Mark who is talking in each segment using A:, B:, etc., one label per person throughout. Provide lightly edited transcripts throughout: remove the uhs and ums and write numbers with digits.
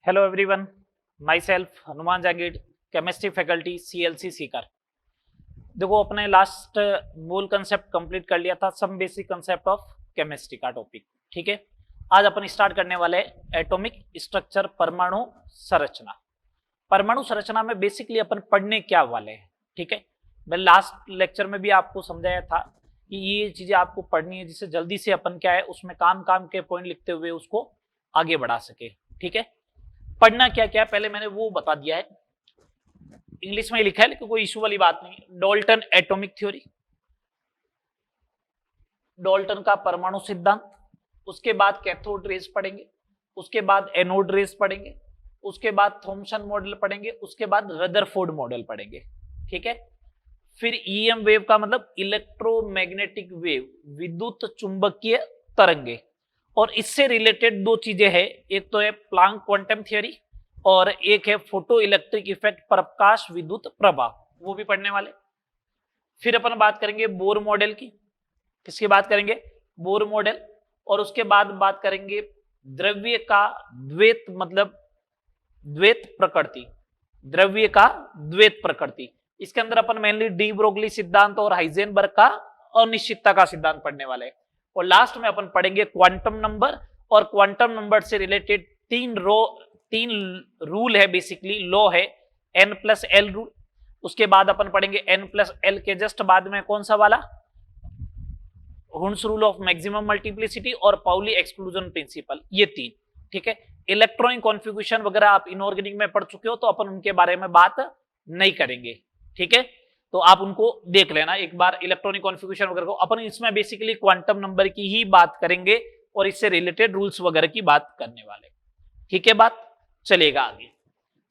A: Hello everyone, myself Hanuman Jagir, chemistry faculty CLC Sikar. देखो अपने last मूल कंसेप्ट कंप्लीट कर लिया था, some basic concept of chemistry का टॉपिक। ठीक है, आज अपन स्टार्ट करने वाले एटॉमिक स्ट्रक्चर, परमाणु संरचना। परमाणु संरचना में बेसिकली अपन पढ़ने क्या वाले हैं। ठीक है, मैं लास्ट लेक्चर में भी आपको समझाया था कि ये चीजें आपको पढ़नी है जिससे जल्दी से अपन क्या है उसमें काम काम के पॉइंट लिखते हुए उसको आगे बढ़ा सके। ठीक है, पढ़ना क्या क्या पहले मैंने वो बता दिया है, इंग्लिश में लिखा है लेकिन कोई इशू वाली बात नहीं। डाल्टन एटॉमिक थ्योरी, डाल्टन का परमाणु सिद्धांत, उसके बाद कैथोड रेज पढ़ेंगे, उसके बाद एनोड रेज पढ़ेंगे, उसके बाद थॉमसन मॉडल पढ़ेंगे, उसके बाद रदरफोर्ड मॉडल पढ़ेंगे। ठीक है, फिर ईएम वेव का मतलब इलेक्ट्रोमैग्नेटिक वेव, विद्युत चुंबकीय तरंगे, और इससे रिलेटेड दो चीजें हैं, एक तो है प्लांक क्वांटम थ्योरी और एक है फोटो इलेक्ट्रिक इफेक्ट, प्रकाश विद्युत प्रभाव, वो भी पढ़ने वाले। फिर अपन बात करेंगे बोर मॉडल की, किसकी बात करेंगे, बोर मॉडल, और उसके बाद बात करेंगे द्रव्य का द्वैत, मतलब द्वैत प्रकृति, द्रव्य का द्वैत प्रकृति। इसके अंदर अपन मेनली डी ब्रोगली सिद्धांत और हाइजेनबर्ग का अनिश्चितता का सिद्धांत पढ़ने वाले हैं। और लास्ट में अपन पढ़ेंगे क्वांटम नंबर, और क्वांटम नंबर से रिलेटेड तीन रूल है, बेसिकली लॉ है, n+l रूल। उसके बाद अपन पढ़ेंगे n+l के जस्ट बाद में कौन सा वाला, Hund's rule of maximum multiplicity और पाउली एक्सक्लूजन प्रिंसिपल, ये तीन। ठीक है, इलेक्ट्रॉनिक कॉन्फ़िगरेशन वगैरह आप इनऑर्गेनिक में पढ़ चुके हो तो अपन उनके बारे में बात नहीं करेंगे। ठीक है, तो आप उनको देख लेना एक बार, इलेक्ट्रॉनिक कॉन्फ़िगरेशन वगैरह को। अपन इसमें बेसिकली क्वांटम नंबर की ही बात करेंगे और इससे रिलेटेड रूल्स वगैरह की बात करने वाले। ठीक है, बात चलेगा आगे।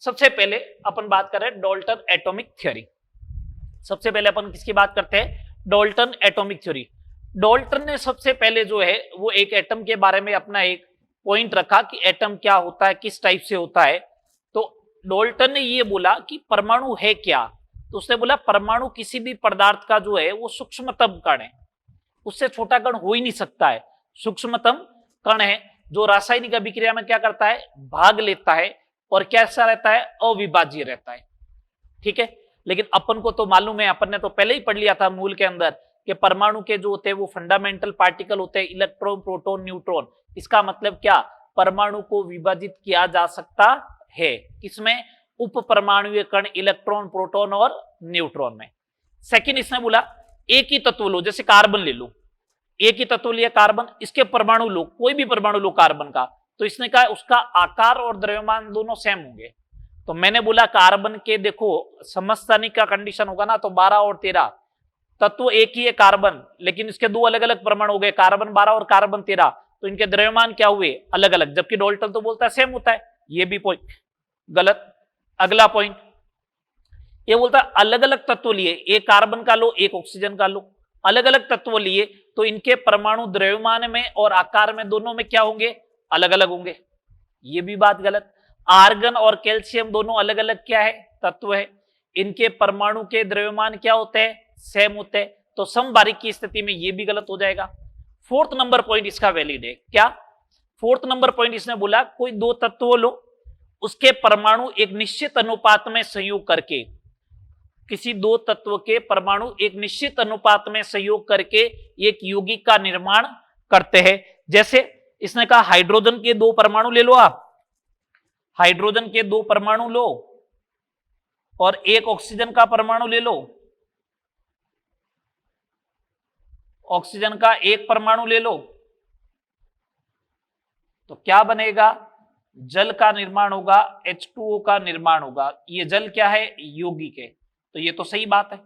A: सबसे पहले अपन बात कर रहे हैं डाल्टन एटॉमिक थ्योरी। सबसे पहले अपन किसकी बात करते हैं, डाल्टन एटॉमिक थ्योरी। डाल्टन ने सबसे पहले जो है वो एक एटम के बारे में अपना एक पॉइंट रखा कि एटम क्या होता है, किस टाइप से होता है। तो डाल्टन ने ये बोला कि परमाणु है क्या, तो उसने बोला परमाणु किसी भी पदार्थ का जो है वो सूक्ष्मतम कण है, उससे छोटा कण हो ही नहीं सकता है, सूक्ष्मतम कण है जो रासायनिक अभिक्रिया में क्या करता है, भाग लेता है और कैसा रहता है, अविभाज्य रहता है। ठीक है, लेकिन अपन को तो मालूम है, अपन ने तो पहले ही पढ़ लिया था मूल के अंदर कि परमाणु के जो होते हैं वो फंडामेंटल पार्टिकल होते हैं, इलेक्ट्रॉन प्रोटॉन न्यूट्रॉन। इसका मतलब क्या, परमाणु को विभाजित किया जा सकता है, किसमें, उप परमाणुीय कण, इलेक्ट्रॉन प्रोटॉन और न्यूट्रॉन में। सेकंड इसने बोला एक ही तत्व लो, जैसे कार्बन ले लो, एक ही तत्व लिया कार्बन, इसके परमाणु लो, कोई भी परमाणु लो कार्बन का, तो इसने कहा उसका आकार और द्रव्यमान दोनों सेम होंगे। तो मैंने बोला कार्बन के देखो समस्थानिक का कंडीशन होगा ना, तो 12 और 13 तत्व एक ही है कार्बन, लेकिन इसके दो अलग अलग परमाणु हो गए, कार्बन 12 और कार्बन 13, तो इनके द्रव्यमान क्या हुए, अलग अलग, जबकि डाल्टन तो बोलता है सेम होता है। ये भी पॉइंट गलत। अगला पॉइंट ये बोलता है अलग अलग तत्व लिए, एक कार्बन का लो, एक ऑक्सीजन का लो, अलग अलग तत्व लिए तो इनके परमाणु द्रव्यमान में और आकार में दोनों में क्या होंगे, अलग अलग होंगे। ये भी बात गलत। आर्गन और कैल्शियम दोनों अलग अलग क्या है, तत्व है, इनके परमाणु के द्रव्यमान क्या होते हैं, सेम होते हैं, तो समबारिक की स्थिति में ये भी गलत हो जाएगा। फोर्थ नंबर पॉइंट इसका वैलिड है, क्या, फोर्थ नंबर पॉइंट इसने बोला कोई दो तत्व लो, उसके परमाणु एक निश्चित अनुपात में संयोग करके, किसी दो तत्व के परमाणु एक निश्चित अनुपात में संयोग करके एक यौगिक का निर्माण करते हैं। जैसे इसने कहा हाइड्रोजन के दो परमाणु ले लो, आप हाइड्रोजन के दो परमाणु लो और एक ऑक्सीजन का परमाणु ले लो, ऑक्सीजन का एक परमाणु ले लो, तो क्या बनेगा, जल का निर्माण होगा, H2O का निर्माण होगा। ये जल क्या है, यौगिक है, तो ये तो सही बात है।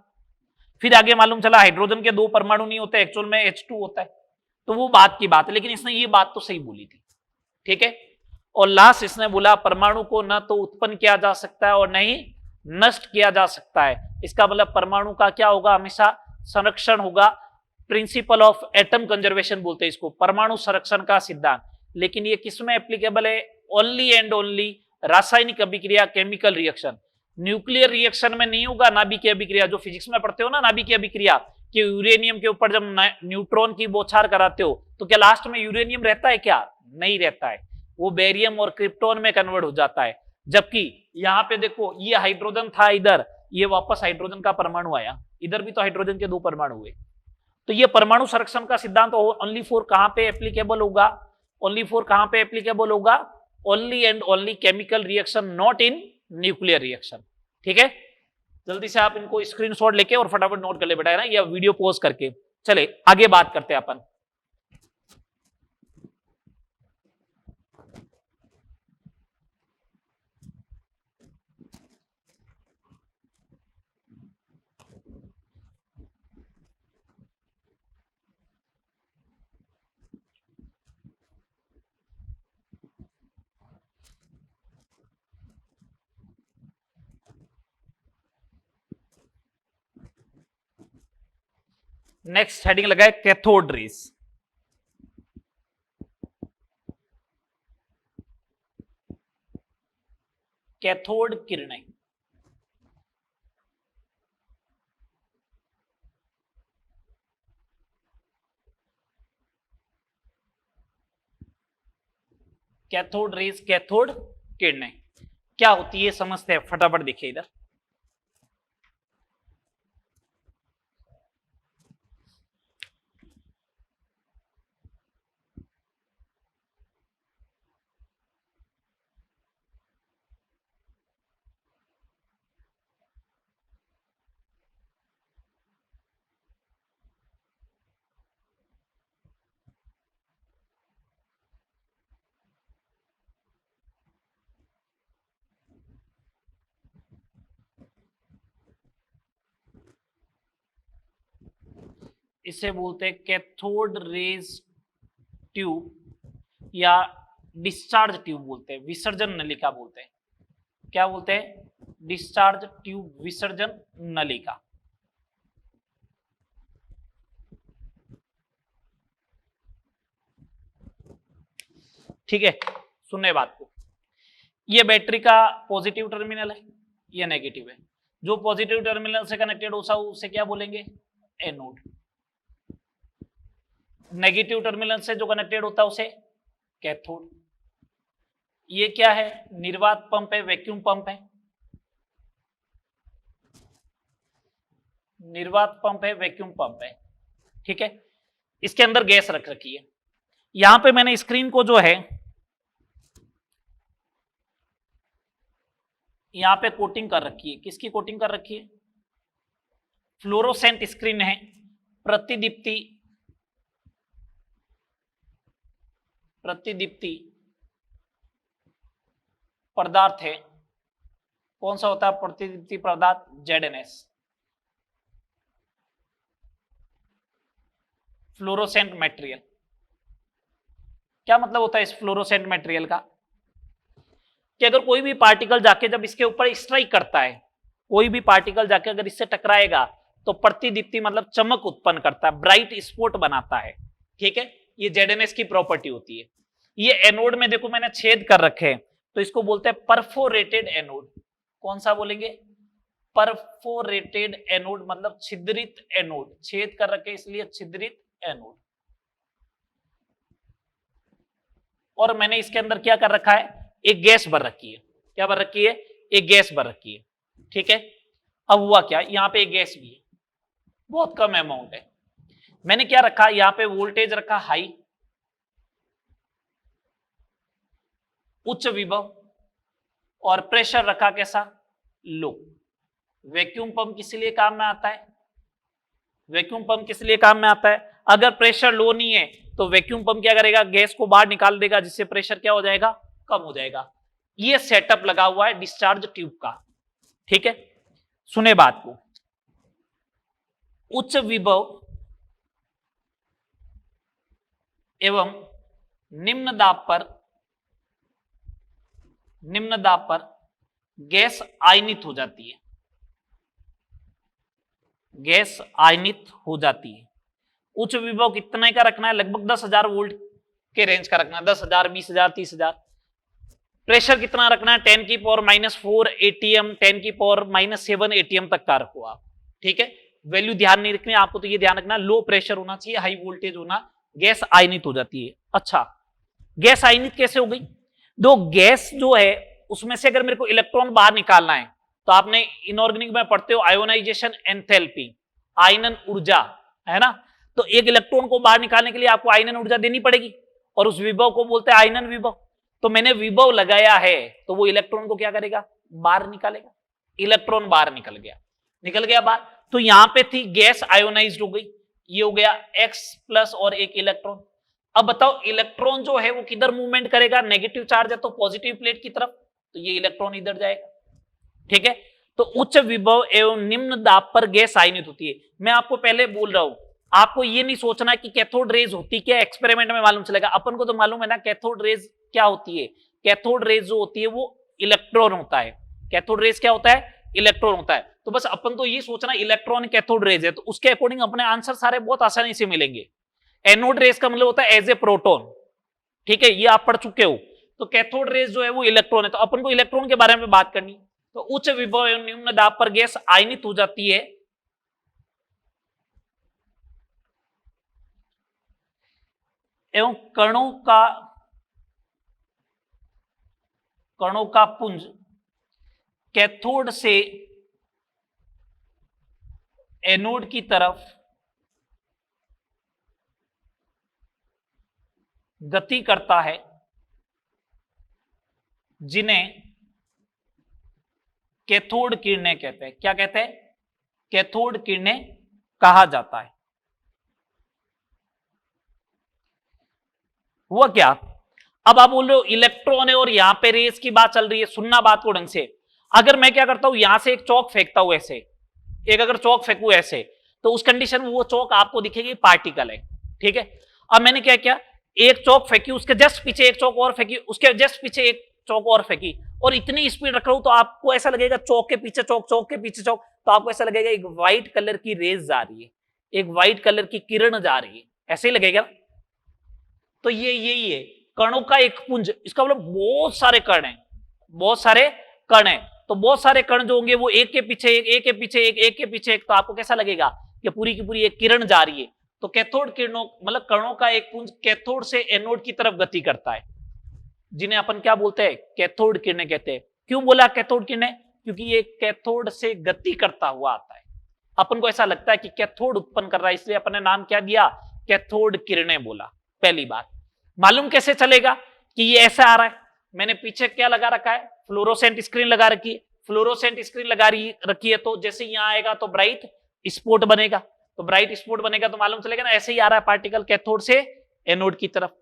A: फिर आगे मालूम चला हाइड्रोजन के दो परमाणु नहीं होते, एक्चुअल में H2 होता है, तो वो बात की बात है, लेकिन इसने ये बात तो सही बोली थी। ठीक है, और लास्ट इसने बोला परमाणु को न तो उत्पन्न किया जा सकता है और न ही नष्ट किया जा सकता है। इसका मतलब परमाणु का क्या होगा, हमेशा संरक्षण होगा। प्रिंसिपल ऑफ एटम कंजर्वेशन बोलते हैं इसको, परमाणु संरक्षण का सिद्धांत। लेकिन ये किसमें एप्लीकेबल है, ओनली एंड ओनली रासायनिक अभिक्रिया, केमिकल रिएक्शन। न्यूक्लियर रिएक्शन में नहीं होगा नाभिकीय अभिक्रिया, जो फिजिक्स में पढ़ते हो ना नाभिकीय अभिक्रिया, कि यूरेनियम के ऊपर जब न्यूट्रॉन की बौछार कराते हो तो क्या लास्ट में यूरेनियम रहता है, क्या नहीं रहता है। वो बेरियम और क्रिप्टोन में कन्वर्ट हो जाता है। जबकि यहाँ पे देखो ये हाइड्रोजन था इधर, ये वापस हाइड्रोजन का परमाणु आया, इधर भी तो हाइड्रोजन के 2 परमाणु हुए। तो ये परमाणु संरक्षण का सिद्धांत ओनली फॉर कहां पे एप्लीकेबल होगा, ओनली फॉर कहां पे एप्लीकेबल होगा, only and only chemical reaction, not in nuclear reaction. ठीक है, जल्दी से आप इनको स्क्रीनशॉट लेके और फटाफट नोट कर ले बेटा, है ना, या वीडियो पॉज करके। चले आगे बात करते हैं अपन। नेक्स्ट हेडिंग लगा है कैथोड रेज। कैथोड किरणें, कैथोड रेज, कैथोड किरणें क्या होती है समझते हैं, फटाफट देखिए इधर। इसे बोलते हैं कैथोड रेज ट्यूब या डिस्चार्ज ट्यूब बोलते हैं, विसर्जन नलिका बोलते हैं। क्या बोलते हैं? डिस्चार्ज ट्यूब, विसर्जन नलिका। ठीक है, सुनने बात को, ये बैटरी का पॉजिटिव टर्मिनल है, ये नेगेटिव है। जो पॉजिटिव टर्मिनल से कनेक्टेड होता है उसे क्या बोलेंगे? एनोड। नेगेटिव टर्मिनल से जो कनेक्टेड होता है उसे कैथोड। ये क्या है? निर्वात पंप है, वैक्यूम पंप है, निर्वात पंप है, वैक्यूम पंप है। ठीक है, इसके अंदर गैस रख रखी है। यहां पे मैंने स्क्रीन को जो है यहां पे कोटिंग कर रखी है। किसकी कोटिंग कर रखी है? फ्लोरोसेंट स्क्रीन है, प्रतिदीप्ति, प्रतिदीप्ति पदार्थ है। कौन सा होता है प्रतिदीप्ति पदार्थ? ZnS, fluorescent material. क्या मतलब होता है इस फ्लोरोसेंट मटेरियल का? कि अगर कोई भी पार्टिकल जाके जब इसके ऊपर स्ट्राइक करता है, कोई भी पार्टिकल जाके अगर इससे टकराएगा तो प्रतिदीप्ति मतलब चमक उत्पन्न करता है, ब्राइट स्पॉट बनाता है। ठीक है, ये ZnS की प्रॉपर्टी होती है। ये एनोड में देखो मैंने छेद कर रखे हैं, तो इसको बोलते हैं परफोरेटेड एनोड। कौन सा बोलेंगे? परफोरेटेड एनोड, मतलब छिद्रित एनोड। छेद कर रखे इसलिए छिद्रित एनोड। और मैंने इसके अंदर क्या कर रखा है? एक गैस भर रखी है। क्या भर रखी है? एक गैस भर रखी है। ठीक है, अब हुआ क्या, यहां पे एक गैस भी है, बहुत कम अमाउंट है। मैंने क्या रखा? यहां पे वोल्टेज रखा हाई, उच्च विभव, और प्रेशर रखा कैसा? लो। वैक्यूम पंप किस लिए काम में आता है? वैक्यूम पंप किस लिए काम में आता है? अगर प्रेशर लो नहीं है तो वैक्यूम पंप क्या करेगा? गैस को बाहर निकाल देगा, जिससे प्रेशर क्या हो जाएगा? कम हो जाएगा। ये सेटअप लगा हुआ है डिस्चार्ज ट्यूब का। ठीक है, सुने बात को, उच्च विभव एवं निम्न दाब पर गैस आयनित हो जाती है। गैस आयनित हो जाती है। उच्च विभव कितने का रखना है? लगभग 10,000 वोल्ट के रेंज का रखना है, 10,000, 20,000, 30,000। प्रेशर कितना रखना है? 10 की पावर -4 ATM, 10 की पावर -7 ATM तक का रखो आप। ठीक है, वैल्यू ध्यान नहीं रखनी आपको, तो ये ध्यान रखना लो प्रेशर होना चाहिए, हाई वोल्टेज होना, गैस आयनित हो जाती है। अच्छा, गैस आयनित कैसे हो गई? दो गैस जो है उसमें से अगर मेरे को इलेक्ट्रॉन बाहर निकालना है तो आपने इनऑर्गेनिक में पढ़ते हो आयोनाइजेशन एंथैल्पी, आयनन ऊर्जा, है ना। तो एक इलेक्ट्रॉन को बाहर निकालने के लिए आपको आयनन ऊर्जा देनी पड़ेगी और उस विभव को बोलते हैं आयनन विभव। तो मैंने विभव लगाया है तो वो इलेक्ट्रॉन को क्या करेगा, बाहर निकालेगा। इलेक्ट्रॉन बाहर निकल गया बाहर। तो यहां पे थी गैस आयोनाइज्ड हो गई, ये हो गया X प्लस और एक इलेक्ट्रॉन। अब बताओ इलेक्ट्रॉन जो है वो किधर मूवमेंट करेगा, नेगेटिव चार्ज है तो पॉजिटिव प्लेट की तरफ, तो ये इलेक्ट्रॉन इधर जाएगा। ठीक है, तो उच्च विभव एवं निम्न दाब पर गैस आयनित होती है। मैं आपको पहले बोल रहा हूं, आपको ये नहीं सोचना कि कैथोड रेज होती क्या, एक्सपेरिमेंट में मालूम चलेगा। अपन को तो मालूम है ना कैथोड रेज क्या होती है। कैथोड रेज जो होती है वो इलेक्ट्रॉन होता है। कैथोड रेज क्या होता है, इलेक्ट्रॉन होता है। तो बस अपन तो ये सोचना इलेक्ट्रॉन कैथोड रेज है, तो उसके अकॉर्डिंग अपने आंसर सारे बहुत आसानी से मिलेंगे। एनोड रेज का मतलब होता है एज ए प्रोटॉन, ठीक है, ये आप पढ़ चुके हो। तो कैथोड रेज जो है वो इलेक्ट्रॉन है, तो अपन को इलेक्ट्रॉन के बारे में बात करनी। तो उच्च विभव एवं निम्न दाब पर गैस आयनित हो जाती है एवं कणों का पुंज कैथोड से एनोड की तरफ गति करता है, जिन्हें कैथोड किरणें कहते हैं। क्या कहते हैं, कैथोड किरणें कहा जाता है। हुआ क्या, अब आप बोल रहे हो इलेक्ट्रॉन है और यहां पे रेस की बात चल रही है, सुनना बात को ढंग से। अगर मैं क्या करता हूं, यहां से एक चौक फेंकता हूं ऐसे, एक अगर चौक फेंकू ऐसे, तो उस कंडीशन में वो चौक आपको दिखेगी पार्टिकल है। ठीक है, अब मैंने क्या किया, एक चौक फेंकी, उसके जस्ट पीछे एक चौक और फेंकी, उसके जस्ट पीछे एक चौक और फेंकी, और इतनी स्पीड रख रहा हूं तो आपको ऐसा लगेगा चौक के पीछे चौक, चौक के पीछे चौक, तो आपको ऐसा लगेगा एक व्हाइट कलर की रेज जा रही है, एक व्हाइट कलर की किरण जा रही है, ऐसे ही लगेगा। तो ये यही है कणों का एक पुंज, इसका मतलब बहुत सारे कण हैं, बहुत सारे कण हैं। तो बहुत सारे कण जो होंगे वो एक के पीछे एक, एक के पीछे एक, एक के पीछे एक, तो आपको कैसा लगेगा कि पूरी की पूरी एक किरण जा रही है। तो कैथोड किरणों मतलब कणों का एक पुंज कैथोड से एनोड की तरफ गति करता है, जिन्हें अपन क्या बोलते हैं, कैथोड किरणें कहते हैं। क्यों बोला कैथोड किरणें, क्योंकि ये कैथोड से गति करता हुआ आता है। अपन को ऐसा लगता है कि कैथोड उत्पन्न कर रहा है, इसलिए अपन ने नाम क्या दिया, कैथोड किरणें बोला। पहली बात मालूम कैसे चलेगा कि ये ऐसा आ रहा है, मैंने पीछे क्या लगा रखा है, फ्लोरोसेंट स्क्रीन लगा रखी है। फ्लोरोसेंट स्क्रीन लगा रखी है, तो जैसे यहां आएगा तो ब्राइट स्पॉट बनेगा, तो ब्राइट स्पॉट बनेगा तो मालूम चलेगा ना ऐसे ही आ रहा है पार्टिकल कैथोड से एनोड की तरफ।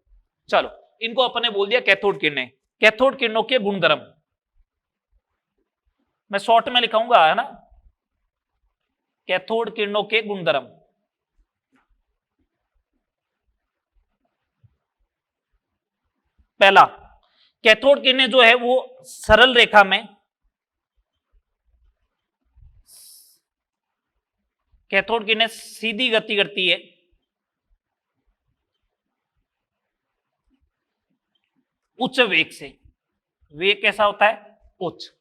A: चलो इनको अपने बोल दिया कैथोड किरणें। कैथोड किरणों के गुणधर्म मैं शॉर्ट में लिखाऊंगा, है ना। कैथोड किरणों के गुणधर्म, पहला कैथोड किरणें जो है वो सरल रेखा में, कैथोड किरणें सीधी गति करती है, उच्च वेग से। वेग कैसा होता है, उच्च।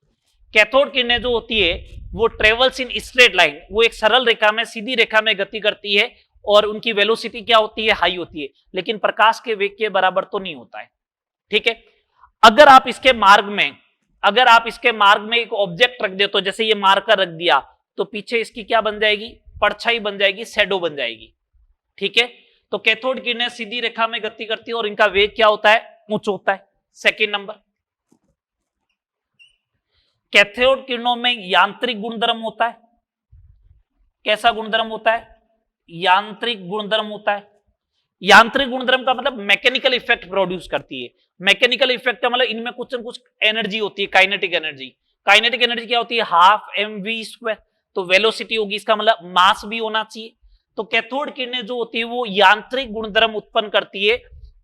A: कैथोड किरणें जो होती है वो ट्रेवल्स इन स्ट्रेट लाइन, वो एक सरल रेखा में, सीधी रेखा में गति करती है, और उनकी वेलोसिटी क्या होती है, हाई होती है, लेकिन प्रकाश के वेग के बराबर तो नहीं होता है। ठीक है, अगर आप इसके मार्ग में एक ऑब्जेक्ट रख दे, तो जैसे ये मार्कर रख दिया, तो पीछे इसकी क्या बन जाएगी, परछाई बन जाएगी, शैडो बन जाएगी। ठीक है, तो कैथोड किरणें सीधी रेखा में गति करती है और इनका वेग क्या होता है, उच्च होता है। सेकेंड नंबर, कैथोड किरणों में यांत्रिक गुणधर्म होता है। कैसा गुणधर्म होता है, यांत्रिक गुणधर्म होता है। यांत्रिक गुणधर्म का मतलब मैकेनिकल इफेक्ट प्रोड्यूस करती है। मैकेनिकल इफेक्ट का मतलब इनमें कुछ न कुछ एनर्जी होती है, काइनेटिक एनर्जी। काइनेटिक एनर्जी क्या होती है, हाफ mv²। तो वेलोसिटी होगी, इसका मतलब मास भी होना चाहिए। तो कैथोड किरणें जो होती है वो यांत्रिक गुणधर्म उत्पन्न करती है।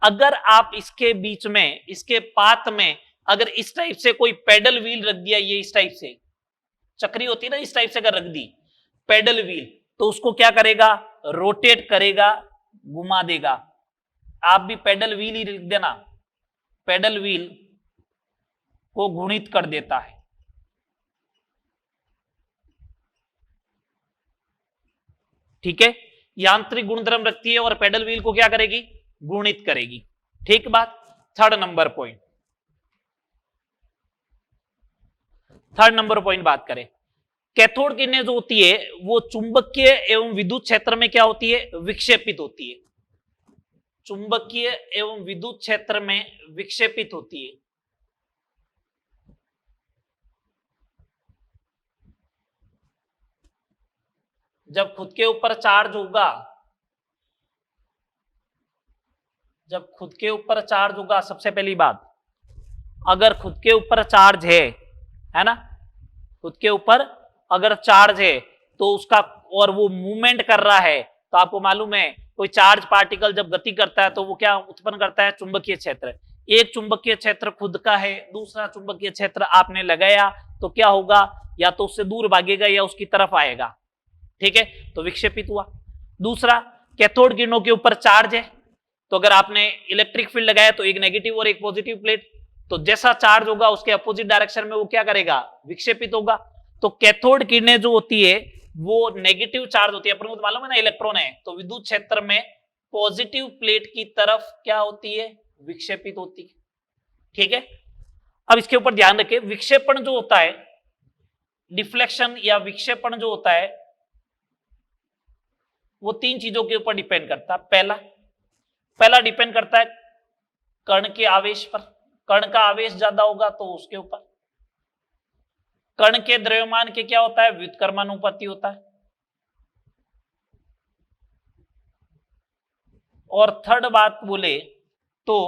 A: अगर आप इसके बीच में, इसके पाथ में अगर इस टाइप से कोई पेडल व्हील रख दिया, ये इस टाइप से चक्री होती है ना, इस टाइप से अगर रख दी पेडल व्हील, तो उसको क्या करेगा, रोटेट करेगा, घुमा देगा। आप भी पेडल व्हील ही लिख देना, पेडल व्हील को घूर्णित कर देता है। ठीक है, यांत्रिक गुणधर्म रखती है और पेडल व्हील को क्या करेगी, घूर्णित करेगी। ठीक बात। Third number point, third number point बात करें, कैथोड किरणें जो होती है वो चुंबकीय एवं विद्युत क्षेत्र में क्या होती है, विक्षेपित होती है। चुंबकीय एवं विद्युत क्षेत्र में विक्षेपित होती है। जब खुद के ऊपर चार्ज होगा, जब खुद के ऊपर चार्ज होगा, सबसे पहली बात, अगर खुद के ऊपर चार्ज है ना, खुद के ऊपर अगर चार्ज है तो उसका, और वो मूवमेंट कर रहा है, तो आपको मालूम है कोई चार्ज पार्टिकल जब गति करता है तो वो क्या उत्पन्न करता है, चुंबकीय क्षेत्र। एक चुंबकीय क्षेत्र खुद का है, दूसरा चुंबकीय क्षेत्र आपने लगाया, तो क्या होगा, या तो उससे दूर भागेगा या उसकी तरफ आएगा, ठीक है, तो विक्षेपित हुआ। दूसरा, कैथोड किरणों के ऊपर चार्ज है, तो अगर आपने इलेक्ट्रिक फील्ड लगाया तो एक नेगेटिव और एक पॉजिटिव प्लेट, तो जैसा चार्ज होगा उसके अपोजिट डायरेक्शन में वो क्या करेगा, विक्षेपित होगा। तो कैथोड किरणें जो होती है वो नेगेटिव चार्ज होती है, अपन को तो मालूम है ना इलेक्ट्रॉन है, तो विद्युत क्षेत्र में पॉजिटिव प्लेट की तरफ क्या होती है, विक्षेपित होती है, ठीक है। अब इसके ऊपर ध्यान रखें, विक्षेपण जो होता है, डिफ्लेक्शन या विक्षेपण जो होता है वो तीन चीजों के ऊपर डिपेंड करता है। पहला डिपेंड करता है कण के आवेश पर, कण का आवेश ज्यादा होगा तो उसके ऊपर। कण के द्रव्यमान के क्या होता है, व्युत्क्रमानुपाती होता है। और थर्ड बात बोले तो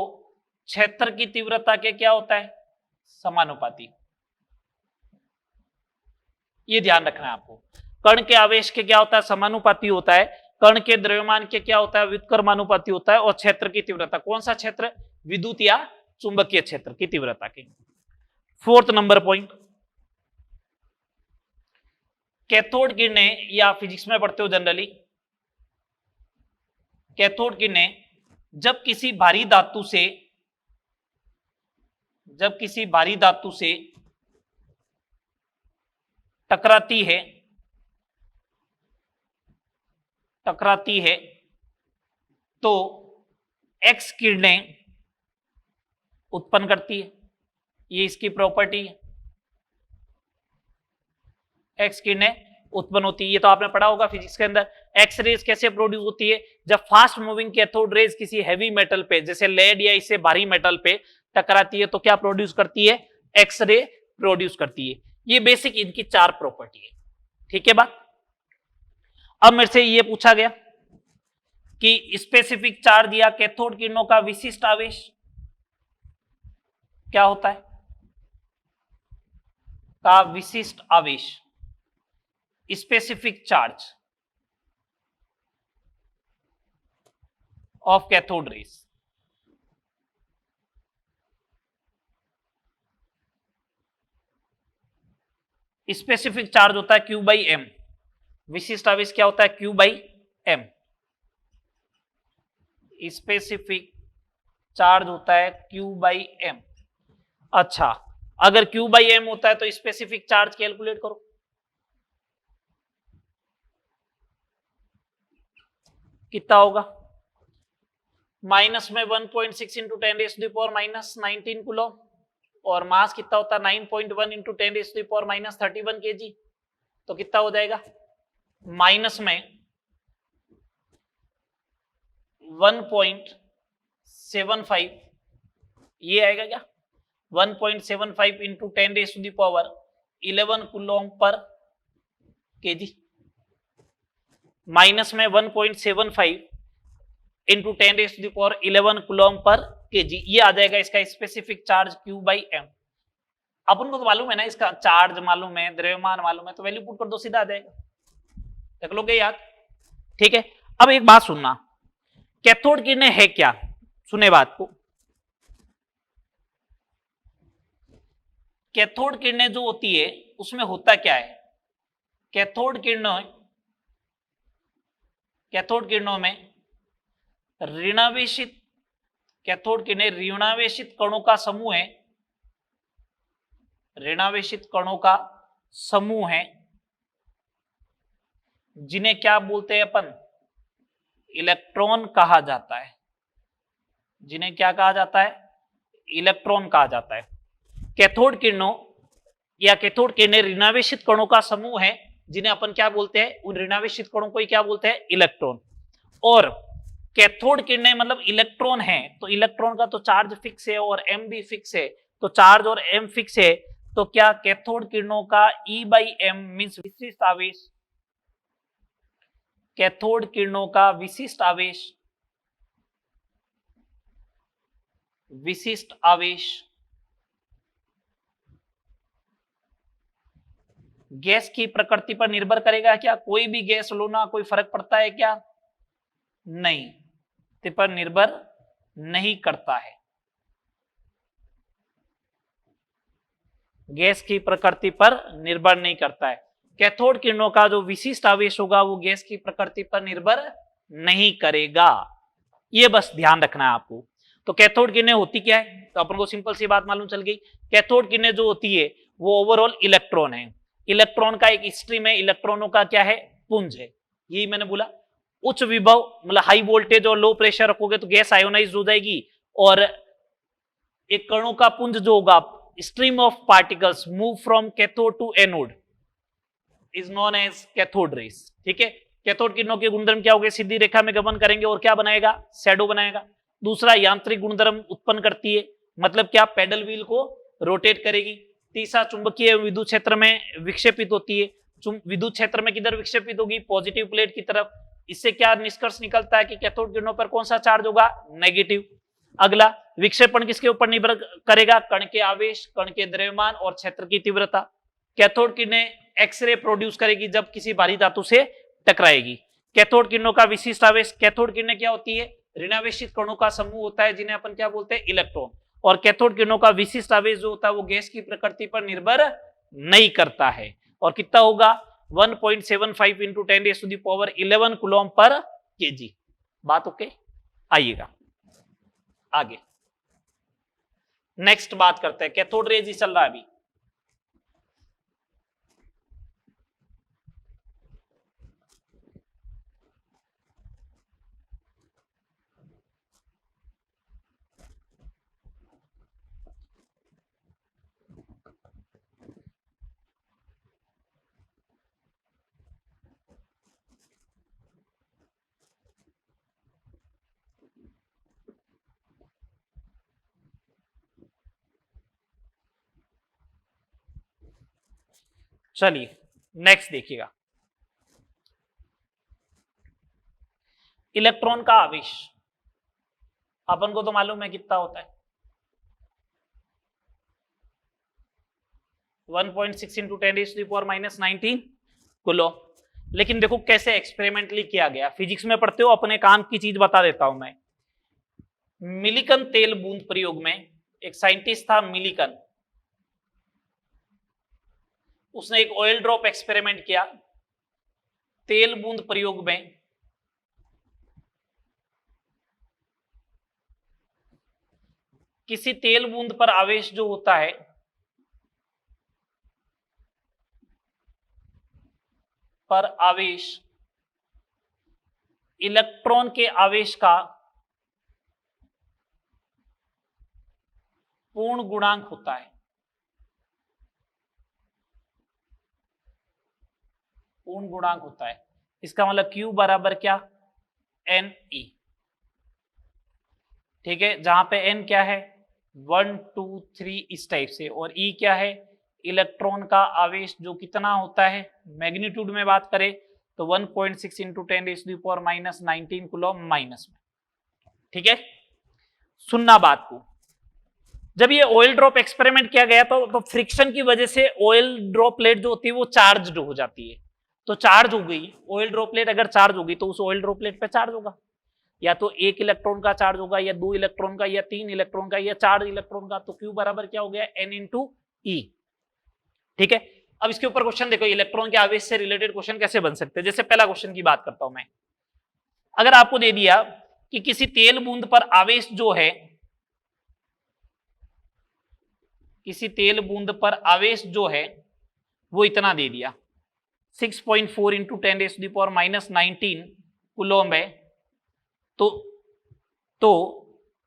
A: क्षेत्र की तीव्रता के क्या होता है, समानुपाती। ये ध्यान रखना है आपको, कण के आवेश के क्या होता है, समानुपाती होता है, कण के द्रव्यमान के क्या होता है, व्युत्क्रमानुपाती होता है, और क्षेत्र की तीव्रता, कौन सा क्षेत्र, विद्युत या चुंबकीय क्षेत्र की तीव्रता की। फोर्थ नंबर पॉइंट, कैथोड किरणें, या फिजिक्स में पढ़ते हो जनरली, कैथोड किरणें जब किसी भारी धातु से, जब किसी भारी धातु से टकराती है, तो एक्स किरणें उत्पन्न करती है, ये इसकी प्रॉपर्टी है, एक्स किरणें उत्पन्न होती है। ये तो आपने पढ़ा होगा फिजिक्स के अंदर। एक्स रेज कैसे प्रोड्यूस होती है, जब फास्ट मूविंग कैथोड रेज किसी हैवी मेटल पे, जैसे लेड या इससे भारी मेटल पे टकराती है, तो क्या प्रोड्यूस करती है, एक्स रे प्रोड्यूस करती है। ये बेसिक इनकी चार प्रॉपर्टी है, ठीक है बात। अब मेरे से ये पूछा गया कि स्पेसिफिक चार्ज या कैथोड किरणों का विशिष्ट आवेश क्या होता है, का विशिष्ट आवेश, specific charge of cathode rays. Specific charge होता है Q बाई एम, विशिष्ट आवेश क्या होता है, Q by M. Specific charge होता है Q बाई एम। अच्छा, अगर Q बाई एम होता है तो स्पेसिफिक चार्ज कैलकुलेट करो, कितना होगा, माइनस में 1.6 इंटू 10⁻⁻19 कूलम, और मास कितना होता है 9.1 इंटू 10⁻31 kg, तो कितना हो जाएगा, माइनस में 1.75, ये आएगा क्या, 1.75 into 10⁻11 coulomb per kg, minus में 1.75 इंटू 10⁻11 कूलम पर kg, ये आ जाएगा इसका specific charge Q by M. अपन को तो मालूम है ना, इसका चार्ज मालूम है, द्रव्यमान मालूम है, तो वैल्यू पुट कर दो, सीधा आ जाएगा, देख लोगे याद, ठीक है। अब एक बात सुनना, कैथोड किरणें है क्या, सुने बात को। कैथोड किरणें जो होती है उसमें होता क्या है, कैथोड किरणों में ऋणावेशित, कैथोड किरणें ऋणावेशित कणों का समूह है, ऋणावेशित कणों का समूह है, जिन्हें क्या बोलते हैं अपन, इलेक्ट्रॉन कहा जाता है, जिन्हें क्या कहा जाता है, इलेक्ट्रॉन कहा जाता है। कैथोड किरणों या कैथोड किरणें ऋणावेशित कणों का समूह है, जिन्हें अपन क्या बोलते हैं, उन ऋणावेशित कणों को ही क्या बोलते हैं, इलेक्ट्रॉन। और कैथोड किरणें मतलब इलेक्ट्रॉन है, तो इलेक्ट्रॉन का तो चार्ज फिक्स है और एम भी फिक्स है, तो चार्ज और एम फिक्स है, तो क्या कैथोड किरणों का E/m मींस विशिष्ट आवेश, कैथोड किरणों का विशिष्ट आवेश, विशिष्ट आवेश गैस की प्रकृति पर निर्भर करेगा क्या? कोई भी गैस लो ना, कोई फर्क पड़ता है क्या? नहीं, इस पर निर्भर नहीं करता है, गैस की प्रकृति पर निर्भर नहीं करता है। कैथोड किरणों का जो विशिष्ट आवेश होगा वो गैस की प्रकृति पर निर्भर नहीं करेगा, ये बस ध्यान रखना है आपको। तो कैथोड किरणें होती क्या है, तो अपन को सिंपल सी बात मालूम चल गई। कैथोड किरणें जो होती है वो ओवरऑल इलेक्ट्रॉन है, इलेक्ट्रॉन का एक स्ट्रीम है, इलेक्ट्रॉनों का क्या है, पुंज है, यही मैंने बोला। उच्च विभव मतलब हाई वोल्टेज और लो प्रेशर रखोगे तो गैस आयोनाइज हो जाएगी, और एक कणों का पुंज जो होगा, stream of particles move from cathode to anode is known as cathode rays. ठीक है, कैथोड किरणों के गुणधर्म क्या हो गए, सीधी रेखा में गमन करेंगे और क्या बनाएगा, शैडो बनाएगा। दूसरा, यांत्रिक गुणधर्म उत्पन्न करती है, मतलब क्या, पेडल व्हील को रोटेट करेगी। तीसरा, चुंबकीय विद्युत क्षेत्र में विक्षेपित होती है, विद्युत क्षेत्र में किधर विक्षेपित होगी, पॉजिटिव प्लेट की तरफ। इससे क्या निष्कर्ष निकलता है कि कैथोड किरणों पर कौन सा चार्ज होगा, नेगेटिव। अगला, विक्षेपण किसके ऊपर निर्भर करेगा, कण के आवेश, कण के द्रव्यमान और क्षेत्र की तीव्रता। कैथोड किरणें एक्सरे प्रोड्यूस करेगी जब किसी भारी धातु से टकराएगी। कैथोड किरणों का विशिष्ट आवेश, कैथोड किरणें क्या होती है, ऋणावेशित कणों का समूह होता है, जिन्हें अपन क्या बोलते हैं, इलेक्ट्रॉन। और कैथोड किरणों का विशिष्ट आवेश जो होता है वो गैस की प्रकृति पर निर्भर नहीं करता है। और कितना होगा, 1.75 इंटू 10⁻11 कूलम पर केजी। बात ओके, आइएगा आगे नेक्स्ट बात करते हैं। कैथोड रेज ही चल रहा है अभी। चलिए नेक्स्ट देखिएगा, इलेक्ट्रॉन का आवेश अपन को तो मालूम है कितना होता है, 1.6 इंटू 10⁻⁻19 कूलम। लेकिन देखो कैसे एक्सपेरिमेंटली किया गया, फिजिक्स में पढ़ते हो, अपने काम की चीज बता देता हूं मैं। मिलिकन तेल बूंद प्रयोग में एक साइंटिस्ट था मिलिकन, उसने एक ऑयल ड्रॉप एक्सपेरिमेंट किया तेल बूंद प्रयोग में। किसी तेल बूंद पर आवेश जो होता है पर आवेश इलेक्ट्रॉन के आवेश का पूर्ण गुणांक होता है, पूर्ण गुणांक होता है। इसका मतलब Q बराबर क्या, Ne। ठीक है, जहां पे N क्या है, 1 2 3 इस टाइप से, और E क्या है, इलेक्ट्रॉन का आवेश जो कितना होता है, मैग्नीट्यूड में बात करें तो 1.6 इंटू 10⁻⁻19 कूलम माइनस में। ठीक है, सुनना बात को। जब ये ऑयल ड्रॉप एक्सपेरिमेंट किया गया तो फ्रिक्शन की वजह से ऑयल ड्रॉपलेट जो होती है वो चार्ज हो जाती है, तो चार्ज हो गई ऑयल ड्रॉपलेट, अगर चार्ज होगी तो उस ऑयल ड्रॉपलेट पे चार्ज होगा, या तो 1 इलेक्ट्रॉन का चार्ज होगा, या 2 इलेक्ट्रॉन का, या 3 इलेक्ट्रॉन का, या 4 इलेक्ट्रॉन का। तो Q बराबर क्या हो गया, N इंटू E। ठीक है, अब इसके ऊपर क्वेश्चन देखो, इलेक्ट्रॉन के आवेश से रिलेटेड क्वेश्चन कैसे बन सकते हैं। जैसे पहला क्वेश्चन की बात करता हूं मैं, अगर आपको दे दिया कि किसी तेल बूंद पर आवेश जो है, किसी तेल बूंद पर आवेश जो है वो इतना दे दिया, 6.4 इंटू 10⁻⁻19 कूलम है, तो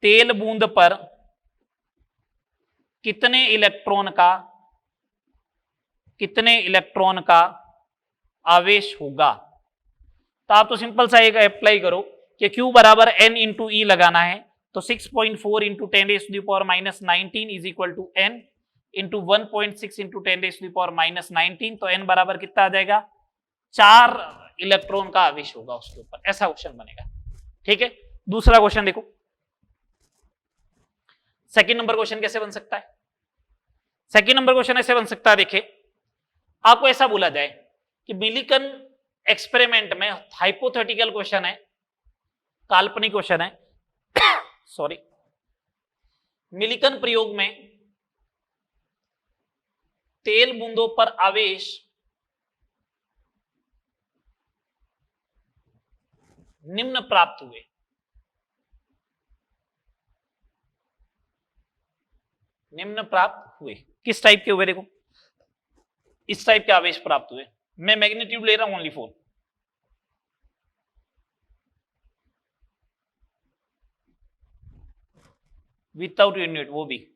A: तेल बूंद पर कितने इलेक्ट्रॉन का कितने इलेक्ट्रॉन का आवेश होगा। तो आप तो सिंपल सा एक अप्लाई करो कि Q बराबर N इंटू ई लगाना है, तो 6.4 into 10⁻⁻19 is equal to N into 1.6 into 10⁻⁻19, तो N बराबर कितना आ जाएगा, 4 इलेक्ट्रॉन का आवेश होगा उसके ऊपर। ऐसा क्वेश्चन बनेगा। ठीक है, दूसरा क्वेश्चन देखो, सेकंड नंबर क्वेश्चन कैसे बन सकता है। सेकंड नंबर क्वेश्चन ऐसे बन सकता है, देखिए आपको ऐसा बोला जाए कि मिलिकन एक्सपेरिमेंट में, हाइपोथेटिकल क्वेश्चन है, काल्पनिक क्वेश्चन है सॉरी, मिलिकन प्रयोग में तेल बूंदों पर आवेश निम्न प्राप्त हुए। निम्न प्राप्त हुए किस टाइप के हुए, देखो इस टाइप के आवेश प्राप्त हुए। मैं मैग्नीट्यूड ले रहा हूं ओनली 4। विदाउट यूनिट, वो भी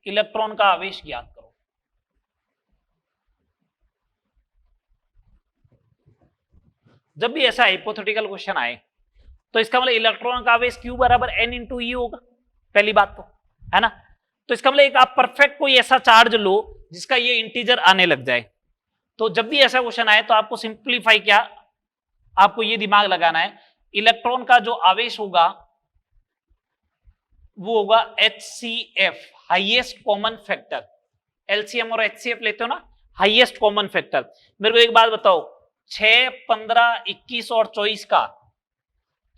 A: इलेक्ट्रॉन का आवेश ज्ञात करो। जब भी ऐसा हाइपोथेटिकल क्वेश्चन आए तो इसका मतलब इलेक्ट्रॉन का आवेश Q बराबर N इंटू ई होगा, पहली बात तो है ना। तो इसका मतलब एक आप परफेक्ट कोई ऐसा चार्ज लो जिसका ये इंटीजर आने लग जाए। तो जब भी ऐसा क्वेश्चन आए तो आपको सिंप्लीफाई क्या, आपको ये दिमाग लगाना है, इलेक्ट्रॉन का जो आवेश होगा वो होगा HCF, highest common factor. LCM और HCF लेते हो ना, हाईएस्ट कॉमन फैक्टर। मेरे को एक बात बताओ, 6, 15, 21 और 24 का,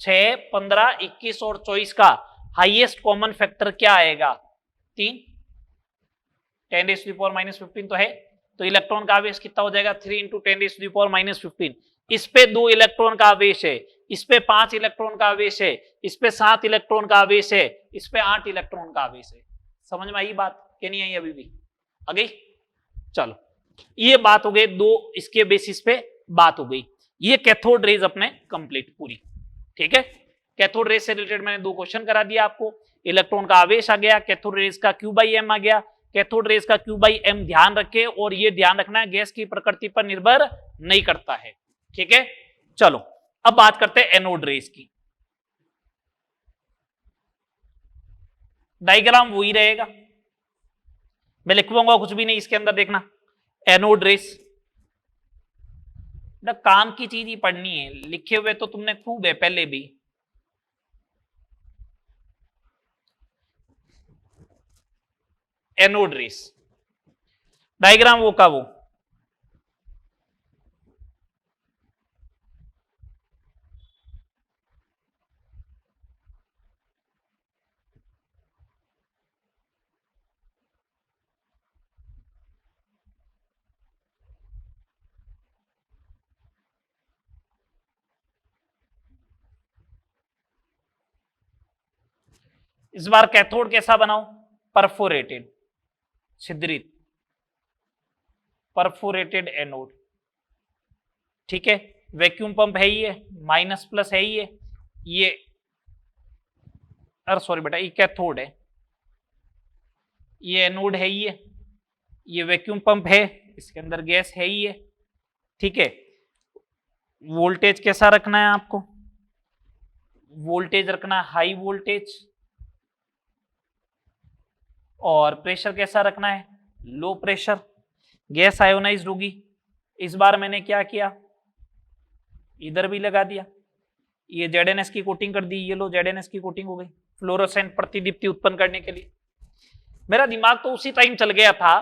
A: 6, 15, 21 और 24 का हाईएस्ट कॉमन फैक्टर क्या आएगा, 3, 10⁻⁻15 तो है। तो इलेक्ट्रॉन का आवेश कितना हो जाएगा, 3 इंटू 10⁻⁻15। इस पे 2 इलेक्ट्रॉन का आवेश है, इस पे 5 इलेक्ट्रॉन का आवेश है, इस पे 7 इलेक्ट्रॉन का आवेश है, इस पे 8 इलेक्ट्रॉन का आवेश है। समझ में आई बात कि नहीं आई, अभी भी आ गई। चलो ये बात हो गई, 2 इसके बेसिस पे बात हो गई। ये कैथोड रेज अपने कंप्लीट पूरी। ठीक है, कैथोड रेज से रिलेटेड मैंने 2 क्वेश्चन करा दिया आपको। इलेक्ट्रॉन का आवेश आ गया, कैथोड रेज का Q/m आ गया। कैथोड रेज का Q/m ध्यान रखे, और ये ध्यान रखना है गैस की प्रकृति पर निर्भर नहीं करता है। ठीक है, चलो अब बात करते हैं एनोड रेज की। डायग्राम वही रहेगा, मैं लिखवाऊंगा कुछ भी नहीं इसके अंदर, देखना एनोड रेज। काम की चीज ही पढ़नी है, लिखे हुए तो तुमने खूब है पहले भी। एनोड रेस डायग्राम वो का वो, इस बार कैथोड कैसा बनाओ, परफोरेटेड, छिद्रित, परफोरेटेड एनोड। ठीक है, वैक्यूम पंप है ही है, माइनस प्लस है ही है, ये अरे सॉरी बेटा, ये कैथोड है, ये एनोड है ही है, ये वैक्यूम पंप है, इसके अंदर गैस है ही है। ठीक है, वोल्टेज कैसा रखना है आपको, वोल्टेज रखना है हाई वोल्टेज, और प्रेशर कैसा रखना है, लो प्रेशर। गैस आयोनाइज्ड होगी। इस बार मैंने क्या किया, इधर भी लगा दिया, ये ZNS की कोटिंग कर दी, ये लो ZNS की कोटिंग हो गई, फ्लोरोसेंट प्रतिदीप्ति उत्पन्न करने के लिए। मेरा दिमाग तो उसी टाइम चल गया था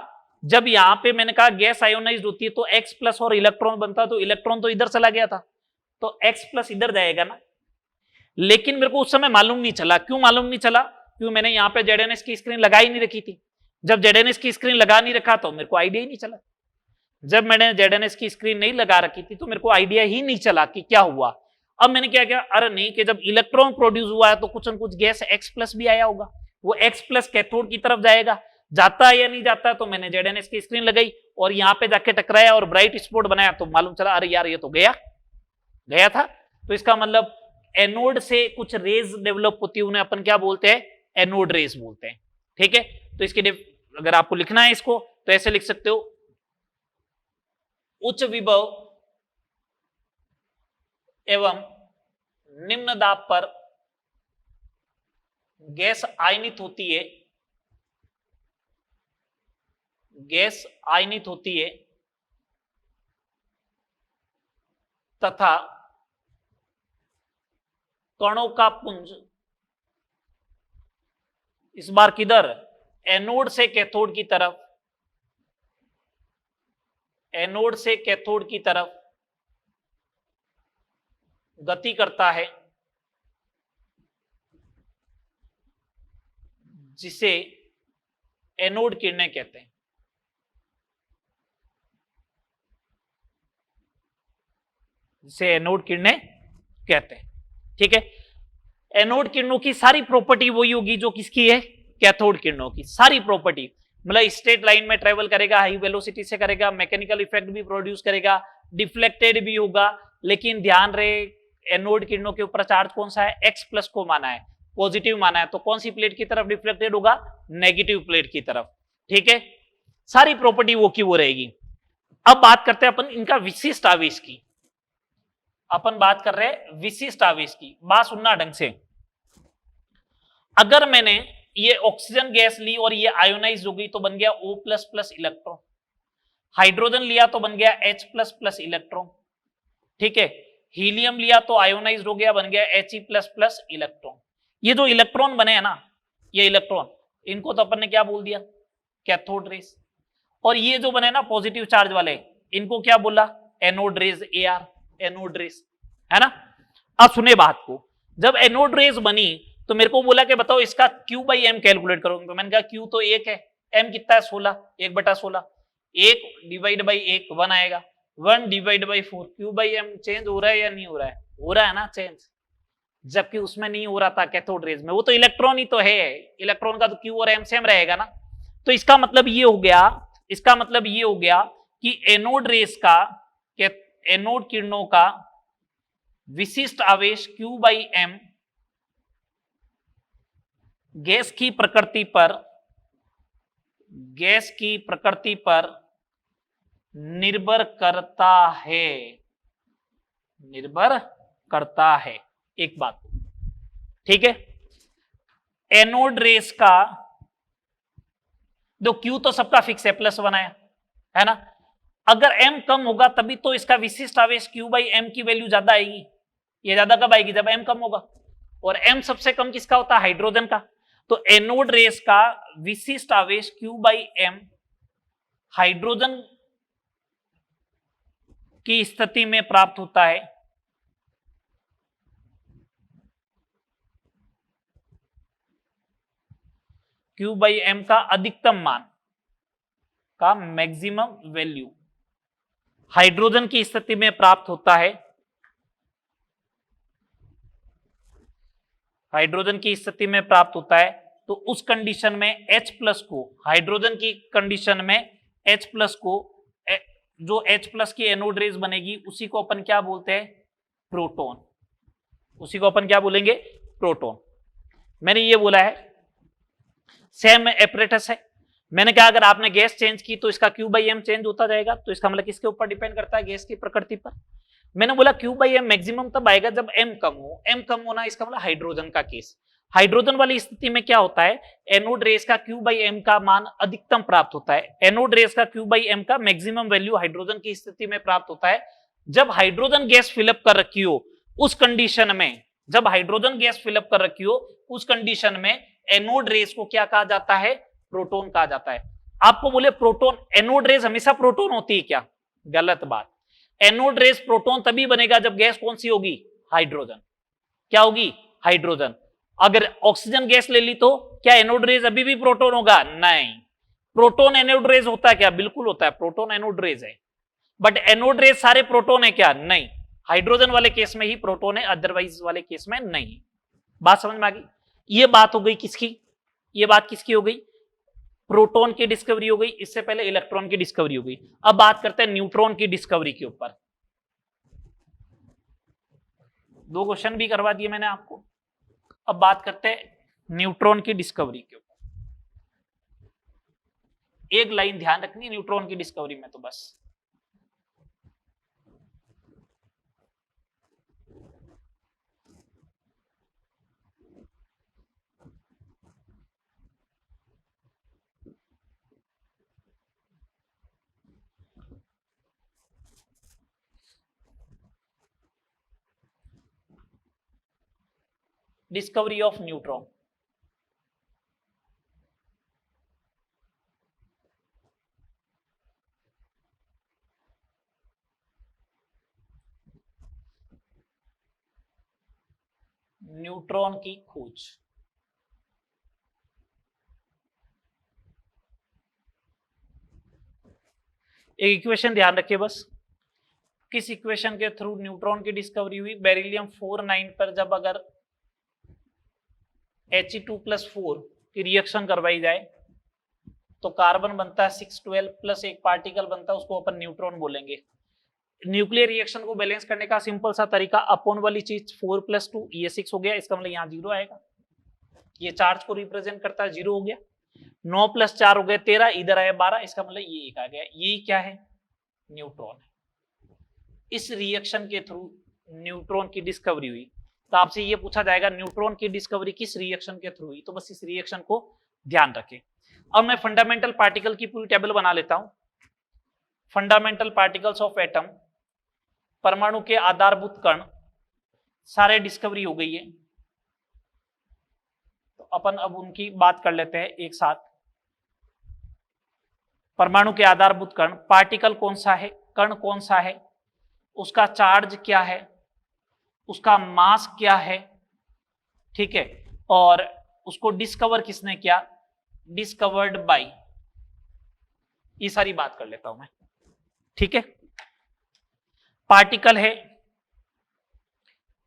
A: जब यहां पे मैंने कहा गैस आयोनाइज्ड होती है तो X प्लस और इलेक्ट्रॉन बनता, तो इलेक्ट्रॉन तो इधर चला गया था, तो X प्लस इधर जाएगा ना। लेकिन मेरे को उस समय मालूम नहीं चला। क्यों मालूम नहीं चला, क्यों मैंने यहाँ पे ZNS की स्क्रीन लगा ही नहीं रखी थी। जब ZNS की स्क्रीन लगा नहीं रखा तो मेरे को आइडिया ही नहीं चला। जब मैंने ZNS की स्क्रीन नहीं लगा रखी थी तो मेरे को आइडिया ही नहीं चला कि क्या हुआ। अब मैंने क्या किया, अरे नहीं, कि जब इलेक्ट्रॉन प्रोड्यूस हुआ है तो कुछ न कुछ गैस X प्लस भी आया होगा, वो X प्लस कैथोड की तरफ जाएगा, जाता है या नहीं जाता है, तो मैंने ZNS की स्क्रीन लगाई और यहां पे जाके टकराया और ब्राइट स्पॉट बनाया, तो मालूम चला अरे यार ये तो गया था। तो इसका मतलब एनोड से कुछ रेज डेवलप होती है, उन्हें अपन क्या बोलते हैं, एनोड रेज बोलते हैं। ठीक है, तो इसके अगर आपको लिखना है इसको तो ऐसे लिख सकते हो, उच्च विभव एवं निम्न दाब पर गैस आयनित होती है, गैस आयनित होती है तथा कणों का पुंज इस बार किधर, एनोड से कैथोड की तरफ, एनोड से कैथोड की तरफ गति करता है, जिसे एनोड किरणें कहते हैं। जिसे एनोड किरणें कहते हैं। ठीक है, एनोड किरणों की सारी प्रॉपर्टी वही होगी जो किसकी है, कैथोड किरणों की सारी प्रॉपर्टी। मतलब स्ट्रेट लाइन में ट्रेवल करेगा, हाई वेलोसिटी से करेगा, मैकेनिकल इफेक्ट भी प्रोड्यूस करेगा, डिफ्लेक्टेड भी होगा। लेकिन ध्यान रहे एनोड किरणों के ऊपर चार्ज कौन सा है, X+ को माना है, पॉजिटिव माना है, तो कौन सी प्लेट की तरफ डिफ्लेक्टेड होगा, नेगेटिव प्लेट की तरफ। ठीक है, सारी प्रॉपर्टी वो की वो रहेगी। अब बात करते हैं अपन इनका विशिष्ट आवेश की। अपन बात कर रहे हैं विशिष्ट आवेश की, बात सुनना ढंग से। अगर मैंने ये ऑक्सीजन गैस ली और ये आयोनाइज हो गई तो बन गया O++ इलेक्ट्रॉन, हाइड्रोजन लिया तो बन गया H++ इलेक्ट्रॉन। ठीक है, हीलियम लिया तो आयोनाइज हो गया, बन गया He++ इलेक्ट्रॉन। ये जो इलेक्ट्रॉन बने हैं ना, ये इलेक्ट्रॉन, इनको तो अपन ने क्या बोल दिया, कैथोड रेस। और ये जो बने ना पॉजिटिव चार्ज वाले, इनको क्या बोला, anode rays, AR, anode rays, है ना। अब सुने बात को, जब एनोड रेस बनी तो मेरे को बोला कि बताओ इसका Q/M कैलकुलेट करो। तो मैंने कहा Q तो 1 है, M कितना है, 16, 1/16, 1 डिवाइड बाई 1 1 आएगा, 1 डिवाइड बाई 4। Q/M चेंज हो रहा है या नहीं हो रहा है, हो रहा है ना चेंज, जबकि उसमें नहीं हो रहा था कैथोड रेज में, वो तो इलेक्ट्रॉन ही तो है, इलेक्ट्रॉन का तो Q और M सेम रहेगा ना। तो इसका मतलब ये हो गया, इसका मतलब ये हो गया कि एनोड रेस का, एनोड किरणों का विशिष्ट आवेश Q/M गैस की प्रकृति पर, गैस की प्रकृति पर निर्भर करता है, निर्भर करता है। एक बात, ठीक है, एनोड रेस का जो Q तो सबका फिक्स है, +1 है ना। अगर M कम होगा तभी तो इसका विशिष्ट आवेश Q/M की वैल्यू ज्यादा आएगी। ये ज्यादा कब आएगी, जब M कम होगा, और M सबसे कम किसका होता है, हाइड्रोजन का। तो एनोड रेस का विशिष्ट आवेश Q/M हाइड्रोजन की स्थिति में प्राप्त होता है, Q/M का अधिकतम मान का मैक्सिमम वैल्यू हाइड्रोजन की स्थिति में प्राप्त होता है, हाइड्रोजन की स्थिति में प्राप्त होता है। तो उस कंडीशन में H+ को, हाइड्रोजन की कंडीशन में H+ को, जो H+ की एनोड रेस बनेगी उसी को अपन क्या बोलते हैं, प्रोटॉन। उसी को अपन क्या बोलेंगे, प्रोटॉन। मैंने ये बोला है सेम एपरेटस है। मैंने कहा अगर आपने गैस चेंज की तो इसका Q/M चेंज होता जाएगा, तो इसका मतलब किसके ऊपर डिपेंड करता है, गैस की प्रकृति पर। मैंने बोला Q/M मैक्सिमम तब आएगा जब M कम हो। M कम होना इसका मतलब हाइड्रोजन का केस। हाइड्रोजन वाली स्थिति में क्या होता है, एनोड रेस का Q/M का मान अधिकतम प्राप्त होता है। एनोड रेस का Q/M का मैक्सिमम वैल्यू हाइड्रोजन की स्थिति में प्राप्त होता है जब हाइड्रोजन गैस फिलअप कर रखी हो। उस कंडीशन में, जब हाइड्रोजन गैस फिलअप कर रखी हो, उस कंडीशन में एनोड रेस को क्या कहा जाता है, प्रोटॉन कहा जाता है। आपको बोले प्रोटॉन, एनोड रेस हमेशा प्रोटॉन होती है क्या, गलत बात। एनोड रेस प्रोटॉन तभी बनेगा जब गैस कौन सी होगी, हाइड्रोजन। क्या होगी, हाइड्रोजन। अगर ऑक्सीजन गैस ले ली तो क्या एनोड रेस अभी भी प्रोटॉन होगा, नहीं। प्रोटॉन एनोड रेस होता है क्या, बिल्कुल होता है, प्रोटॉन एनोड रेस है। बट एनोड रेस सारे प्रोटॉन है क्या, नहीं। हाइड्रोजन वाले केस में ही प्रोटॉन है, अदरवाइज वाले केस में नहीं। बात समझ में आ गई। ये बात हो गई किसकी, ये बात किसकी हो गई, प्रोटॉन की डिस्कवरी हो गई, इससे पहले इलेक्ट्रॉन की डिस्कवरी हो गई। अब बात करते हैं न्यूट्रॉन की डिस्कवरी के ऊपर। दो क्वेश्चन भी करवा दिए मैंने आपको। अब बात करते हैं न्यूट्रॉन की डिस्कवरी के ऊपर। एक लाइन ध्यान रखनी है न्यूट्रॉन की डिस्कवरी में, तो बस डिस्कवरी ऑफ न्यूट्रॉन। न्यूट्रॉन की खोज। एक इक्वेशन ध्यान रखिए बस, किस इक्वेशन के थ्रू न्यूट्रॉन की डिस्कवरी हुई? बेरिलियम 49 पर जब अगर He2+4 की रिएक्शन करवाई जाए तो कार्बन बनता है 612 प्लस एक पार्टिकल बनता है, उसको अपन न्यूट्रॉन बोलेंगे। न्यूक्लियर रिएक्शन को बैलेंस करने का सिंपल सा तरीका, अपोन वाली चीज 4+2 ये 6 हो गया, इसका मतलब यहाँ 0 आएगा, ये चार्ज को रिप्रेजेंट करता है, 0 हो गया। 9+4 हो गए 13, इधर आया 12, इसका मतलब ये एक आ गया, ये क्या है? न्यूट्रॉन है। इस रिएक्शन के थ्रू न्यूट्रॉन की डिस्कवरी हुई। तो आपसे ये पूछा जाएगा न्यूट्रॉन की डिस्कवरी किस रिएक्शन के थ्रू हुई, तो बस इस रिएक्शन को ध्यान रखें। अब मैं फंडामेंटल पार्टिकल की पूरी टेबल बना लेता हूं। फंडामेंटल पार्टिकल्स ऑफ एटम, परमाणु के आधारभूत कण सारे डिस्कवरी हो गई है, तो अपन अब उनकी बात कर लेते हैं एक साथ। परमाणु के आधारभूत कण, पार्टिकल कौन सा है, कण कौन सा है, उसका चार्ज क्या है, उसका मास क्या है, ठीक है, और उसको डिस्कवर किसने किया, डिस्कवर्ड बाय, ये सारी बात कर लेता हूं मैं, ठीक है। पार्टिकल है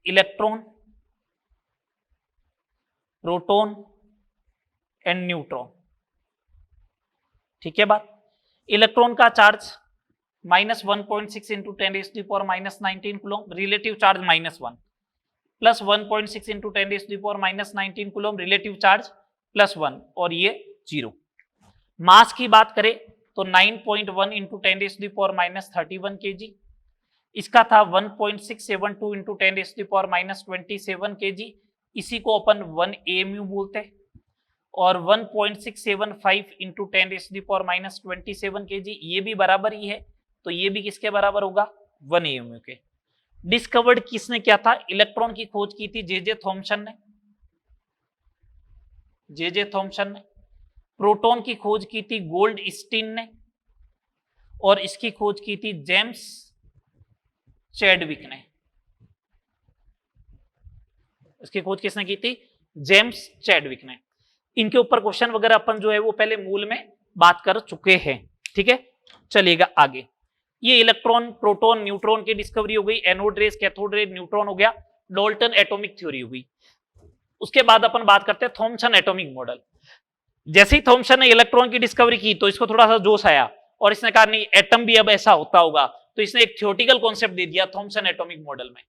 A: इलेक्ट्रॉन, प्रोटॉन एंड न्यूट्रॉन, ठीक है बात। इलेक्ट्रॉन का charge -1.6 into 10⁻⁻19 coulomb, relative charge -1, plus 1.6 into 10⁻⁻19 coulomb, relative charge +1, और ये 0। मास की बात करें तो 9.1 इंटू 10⁻31 kg, इसका था 1.672 इंटू 10⁻27 kg, इसी को अपन 1 AMU बोलते हैं, और 1.675 इंटू 10⁻27 kg ये भी बराबर ही है, तो ये भी किसके बराबर होगा, 1 AMU के। डिस्कवर्ड किसने किया था? इलेक्ट्रॉन की खोज की थी जे थॉमसन ने, जे थॉमसन ने। प्रोटॉन की खोज की थी गोल्डस्टीन ने, और इसकी खोज की थी जेम्स चैडविक ने। इसकी खोज किसने की थी? जेम्स चैडविक ने। इनके ऊपर क्वेश्चन वगैरह अपन जो है वो पहले मूल में बात कर चुके हैं, ठीक है। चलिएगा आगे। ये इलेक्ट्रॉन, प्रोटॉन, न्यूट्रॉन की डिस्कवरी हो गई, anode rays, cathode rays, neutron हो गया, डाल्टन एटॉमिक थ्योरी हो गई। उसके बाद अपन बात करते हैं थॉमसन एटॉमिक मॉडल। जैसे ही थॉमसन ने इलेक्ट्रॉन की डिस्कवरी की तो इसको थोड़ा सा जोश आया, और इसने कहा नहीं एटम भी अब ऐसा होता होगा, तो इसने एक थ्योरेटिकल कॉन्सेप्ट दे दिया थॉमसन एटॉमिक मॉडल में।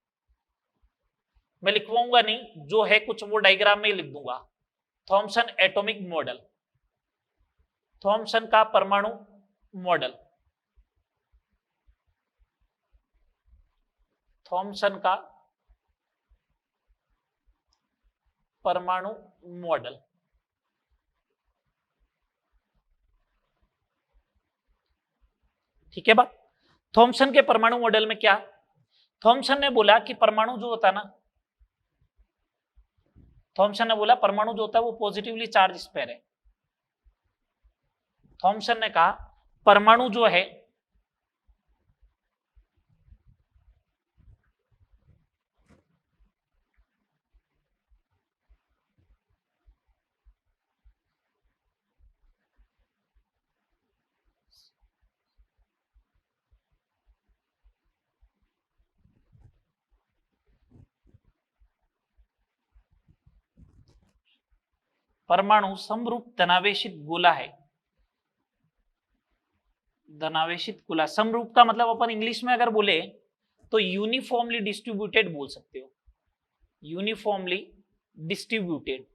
A: मैं लिखवाऊंगा नहीं, जो है कुछ वो डायग्राम में ही लिख दूंगा। थॉमसन एटॉमिक मॉडल, थॉमसन का परमाणु मॉडल, थॉमसन का परमाणु मॉडल, ठीक है बात। थॉमसन के परमाणु मॉडल में क्या, थॉमसन ने बोला कि परमाणु जो होता है ना, थॉमसन ने बोला परमाणु जो होता है वो पॉजिटिवली चार्ज स्फीयर है। थॉमसन ने कहा परमाणु जो है परमाणु समरूप धनावेशित गोला है, धनावेशित गोला, समरूप का मतलब अपन इंग्लिश में अगर बोले तो यूनिफॉर्मली डिस्ट्रीब्यूटेड बोल सकते हो, यूनिफॉर्मली डिस्ट्रीब्यूटेड।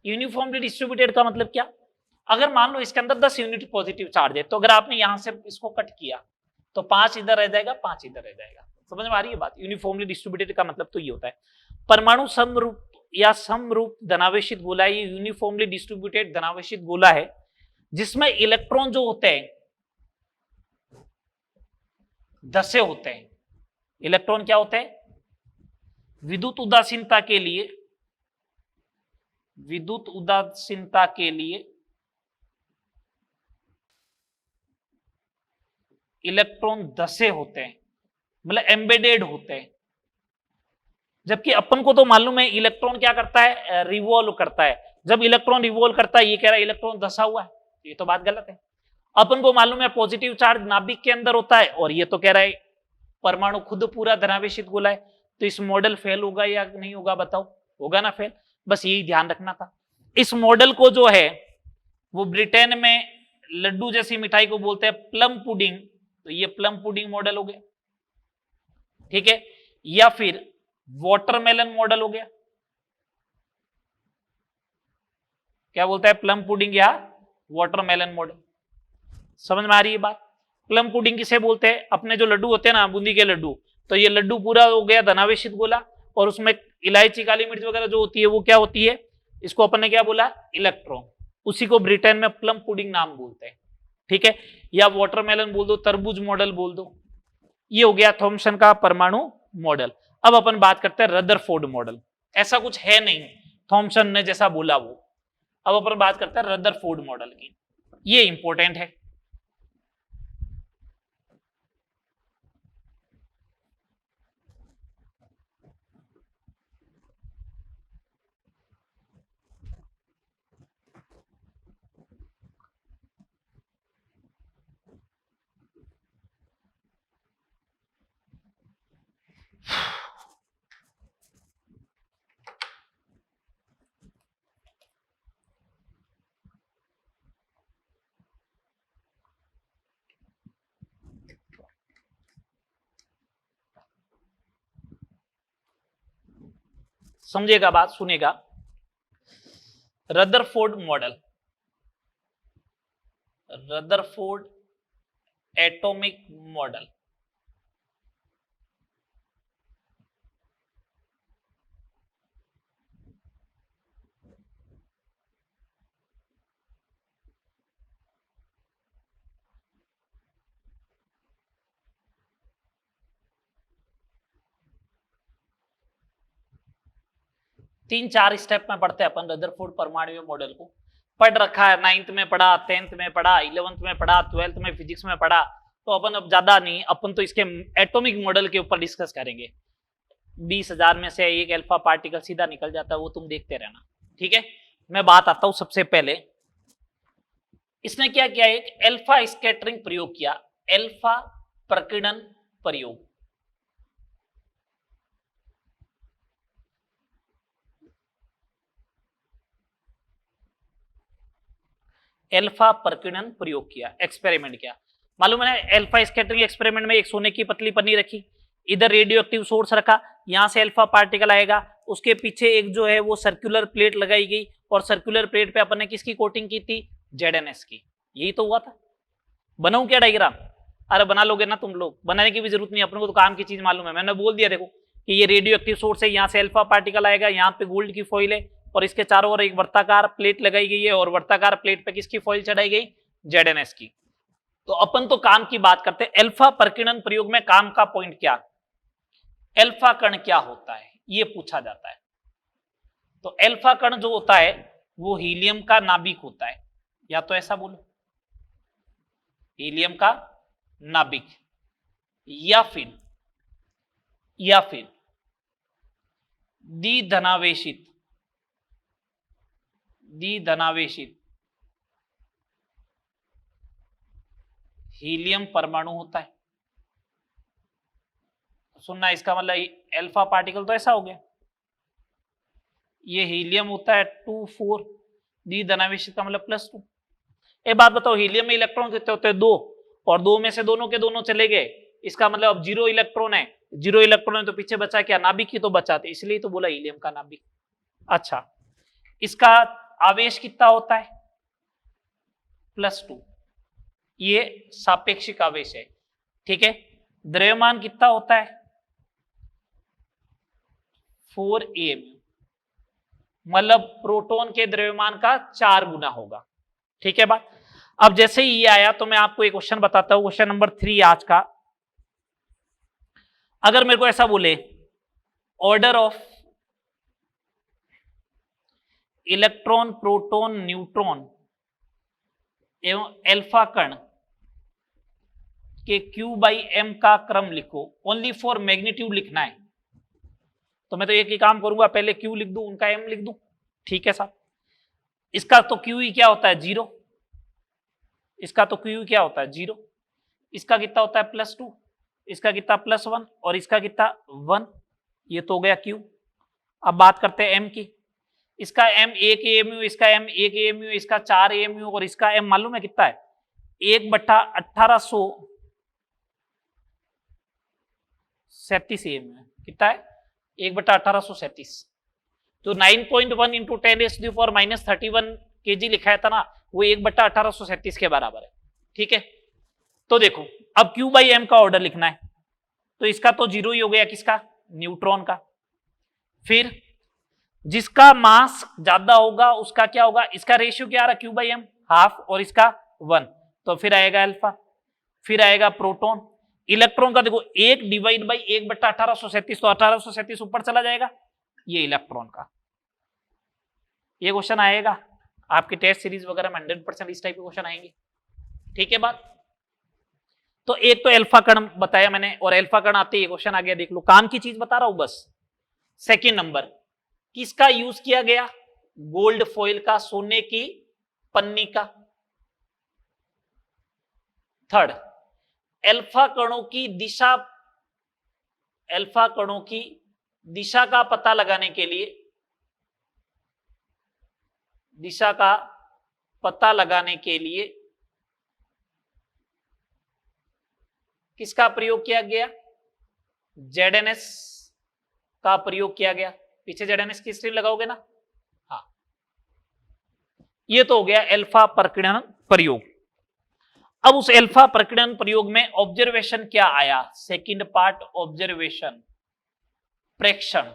A: यूनिफॉर्मली डिस्ट्रीब्यूटेड का मतलब क्या, अगर मान लो इसके अंदर 10 यूनिट पॉजिटिव चार्ज है, तो अगर आपने यहां से इसको कट किया तो 5 इधर रह जाएगा, 5 इधर रह जाएगा। समझ में आ रही है बात? यूनिफॉर्मली डिस्ट्रीब्यूटेड का मतलब तो ये होता है। परमाणु समरूप या समरूप धनावेशित गोला, ये यूनिफॉर्मली डिस्ट्रीब्यूटेड धनावेशित गोला है जिसमें इलेक्ट्रॉन जो होते हैं धसे होते हैं। इलेक्ट्रॉन क्या होते हैं? विद्युत उदासीनता के लिए, विद्युत उदासीनता के लिए इलेक्ट्रॉन धसे होते हैं, मतलब एम्बेडेड होते हैं। जबकि अपन को तो मालूम है इलेक्ट्रॉन क्या करता है, रिवॉल्व करता है। जब इलेक्ट्रॉन रिवॉल्व करता है, ये कह रहा है इलेक्ट्रॉन धसा हुआ है, ये तो बात गलत है। अपन को मालूम है पॉजिटिव चार्ज नाभिक के अंदर होता है, और ये तो कह रहा है परमाणु खुद पूरा धनावेशित गोला है। तो इस मॉडल फेल होगा या नहीं होगा बताओ? होगा ना फेल। बस यही ध्यान रखना था। इस मॉडल को जो है वो ब्रिटेन में लड्डू जैसी मिठाई को बोलते हैं प्लम पुडिंग, तो ये प्लम पुडिंग मॉडल हो गया, ठीक है। या फिर वाटरमेलन मॉडल हो गया, क्या बोलता है, प्लम पुडिंग या वाटरमेलन मॉडल। समझ में आ रही है बात? प्लम पुडिंग किसे बोलते हैं? अपने जो लड्डू होते हैं ना, बूंदी के लड्डू, तो ये लड्डू पूरा हो गया धनावेशित गोला, और उसमें इलायची काली मिर्च वगैरह जो होती है वो क्या होती है, इसको अपन ने क्या बोला, इलेक्ट्रॉन। उसी को ब्रिटेन में प्लम पुडिंग नाम बोलते हैं, ठीक है। या वाटरमेलन बोल दो, तरबूज मॉडल बोल दो। ये हो गया थॉमसन का परमाणु मॉडल। अब अपन बात करते हैं रदरफोर्ड मॉडल। ऐसा कुछ है नहीं थॉमसन ने जैसा बोला वो। अब अपन बात करते हैं रदरफोर्ड मॉडल की, ये इंपॉर्टेंट है। समझेगा बात, सुनेगा। Rutherford model, Rutherford atomic model. तीन चार स्टेप में पढ़ते हैं अपन रदरफोर्ड परमाणु मॉडल को। पढ़ रखा है, 9th में पढ़ा, 10th में पढ़ा, 11th में पढ़ा, 12th में फिजिक्स में पढ़ा, तो अपन अब ज्यादा नहीं, अपन तो इसके एटॉमिक मॉडल के ऊपर डिस्कस करेंगे। 20,000 में से एक अल्फा पार्टिकल सीधा निकल जाता है, वो तुम देखते रहना, ठीक है। मैं बात आता हूं, सबसे पहले इसने क्या किया, एक अल्फा स्कैटरिंग प्रयोग किया, अल्फा प्रकीर्णन प्रयोग। अल्फा प्रकीर्णन प्रयोग किया, एक्सपेरिमेंट किया। मालूम है अल्फा स्कैटरिंग एक्सपेरिमेंट में एक सोने की पतली पन्नी रखी, इधर रेडियो एक्टिव सोर्स रखा, यहां से अल्फा पार्टिकल आएगा, उसके पीछे एक जो है वो सर्कुलर प्लेट लगाई गई, और सर्कुलर प्लेट पे अपन ने किसकी कोटिंग की थी, ZNS की। यही तो हुआ था। बनाऊं क्या डायग्राम? अरे बना लोगे ना तुम लोग, बनाने की भी जरूरत नहीं, अपन को तो काम की चीज मालूम है। मैंने बोल दिया देखो कि ये रेडियो एक्टिव सोर्स है, यहाँ से अल्फा पार्टिकल आएगा, यहाँ पे गोल्ड की फॉइल है, और इसके चारों ओर एक वर्ताकार प्लेट लगाई गई है, और वर्ताकार प्लेट पे किसकी फॉइल चढ़ाई गई, ZNS की। तो अपन तो काम की बात करते हैं। अल्फा प्रकीर्णन प्रयोग में काम का पॉइंट क्या, अल्फा कण क्या होता है, ये पूछा जाता है। तो अल्फा कण जो होता है वो हीलियम का नाभिक होता है, या तो ऐसा बोलो हीलियम का नाभिक, या फिर द्विधनावेशित हीलियम परमाणु होता है। सुनना, इसका मतलब अल्फा पार्टिकल तो ऐसा हो गया, ये हीलियम होता है 2 4, द्विधनावेशित का मतलब +2। एक बात बताओ, हीलियम में इलेक्ट्रॉन कितने होते हैं? 2, और 2 में से दोनों के दोनों चले गए, इसका मतलब अब 0 इलेक्ट्रॉन है। 0 इलेक्ट्रॉन है तो पीछे बचा क्या? नाभिक ही तो बचा थे, इसलिए तो बोला हीलियम का नाभिक। अच्छा, इसका आवेश कितना होता है? +2, ये सापेक्षिक आवेश है, ठीक है। द्रव्यमान कितना होता है? 4 AMU, मतलब प्रोटॉन के द्रव्यमान का 4 गुना होगा, ठीक है बात। अब जैसे ही ये आया तो मैं आपको एक क्वेश्चन बताता हूं, क्वेश्चन नंबर 3 आज का। अगर मेरे को ऐसा बोले, order of electron, proton, neutron एवं अल्फा कण के Q/m का क्रम लिखो, ओनली फॉर मैग्नीट्यूड लिखना है। तो मैं तो एक ही काम करूंगा, पहले Q लिख दूं, उनका M लिख दूं, ठीक है साहब। इसका तो Q क्या होता है? 0। इसका तो Q क्या होता है? 0। इसका कितना होता है? +2। इसका कितना? +1। और इसका कितना? 1। ये तो हो गया Q। अब बात करते हैं M की। इसका M 1 AMU, इसका M 1 AMU, इसका 4 AMU, और इसका M मालूम है कितना है? 1/1837 AMU। कितना है? 1/1837। तो 9.1 इंटू 10⁻⁻31 kg लिखा था ना, वो 1/1837 के बराबर है, ठीक है। तो देखो, अब Q/m का ऑर्डर लिखना है, तो इसका तो 0 ही हो गया, किसका? न्यूट्रॉन का। फिर जिसका मास ज्यादा होगा उसका क्या होगा? इसका रेशियो क्या आ रहा है? Q/m हाफ, और इसका 1, तो फिर आएगा अल्फा। फिर आएगा प्रोटॉन। इलेक्ट्रॉन का देखो 1 डिवाइड बाई 1/1837, तो 1837 ऊपर चला जाएगा, ये इलेक्ट्रॉन का। ये क्वेश्चन आएगा आपके टेस्ट सीरीज वगैरह में, 100% इस टाइप के क्वेश्चन आएंगे, ठीक है बात। तो एक तो अल्फा कण बताया मैंने, और अल्फा कण आते ही क्वेश्चन आ गया, देख लो, काम की चीज बता रहा हूं बस। सेकंड नंबर, किसका यूज किया गया? गोल्ड फॉइल का, सोने की पन्नी का। थर्ड, अल्फा कणों की दिशा, अल्फा कणों की दिशा का पता लगाने के लिए, दिशा का पता लगाने के लिए किसका प्रयोग किया गया? ZNS का प्रयोग किया गया। पीछे ZNS की स्क्रीन लगाओगे ना? हाँ, ये तो हो गया अल्फा प्रकीर्णन प्रयोग। अब उस अल्फा प्रकीर्णन प्रयोग में ऑब्जर्वेशन क्या आया? सेकंड पार्ट, ऑब्जर्वेशन, प्रेक्षण।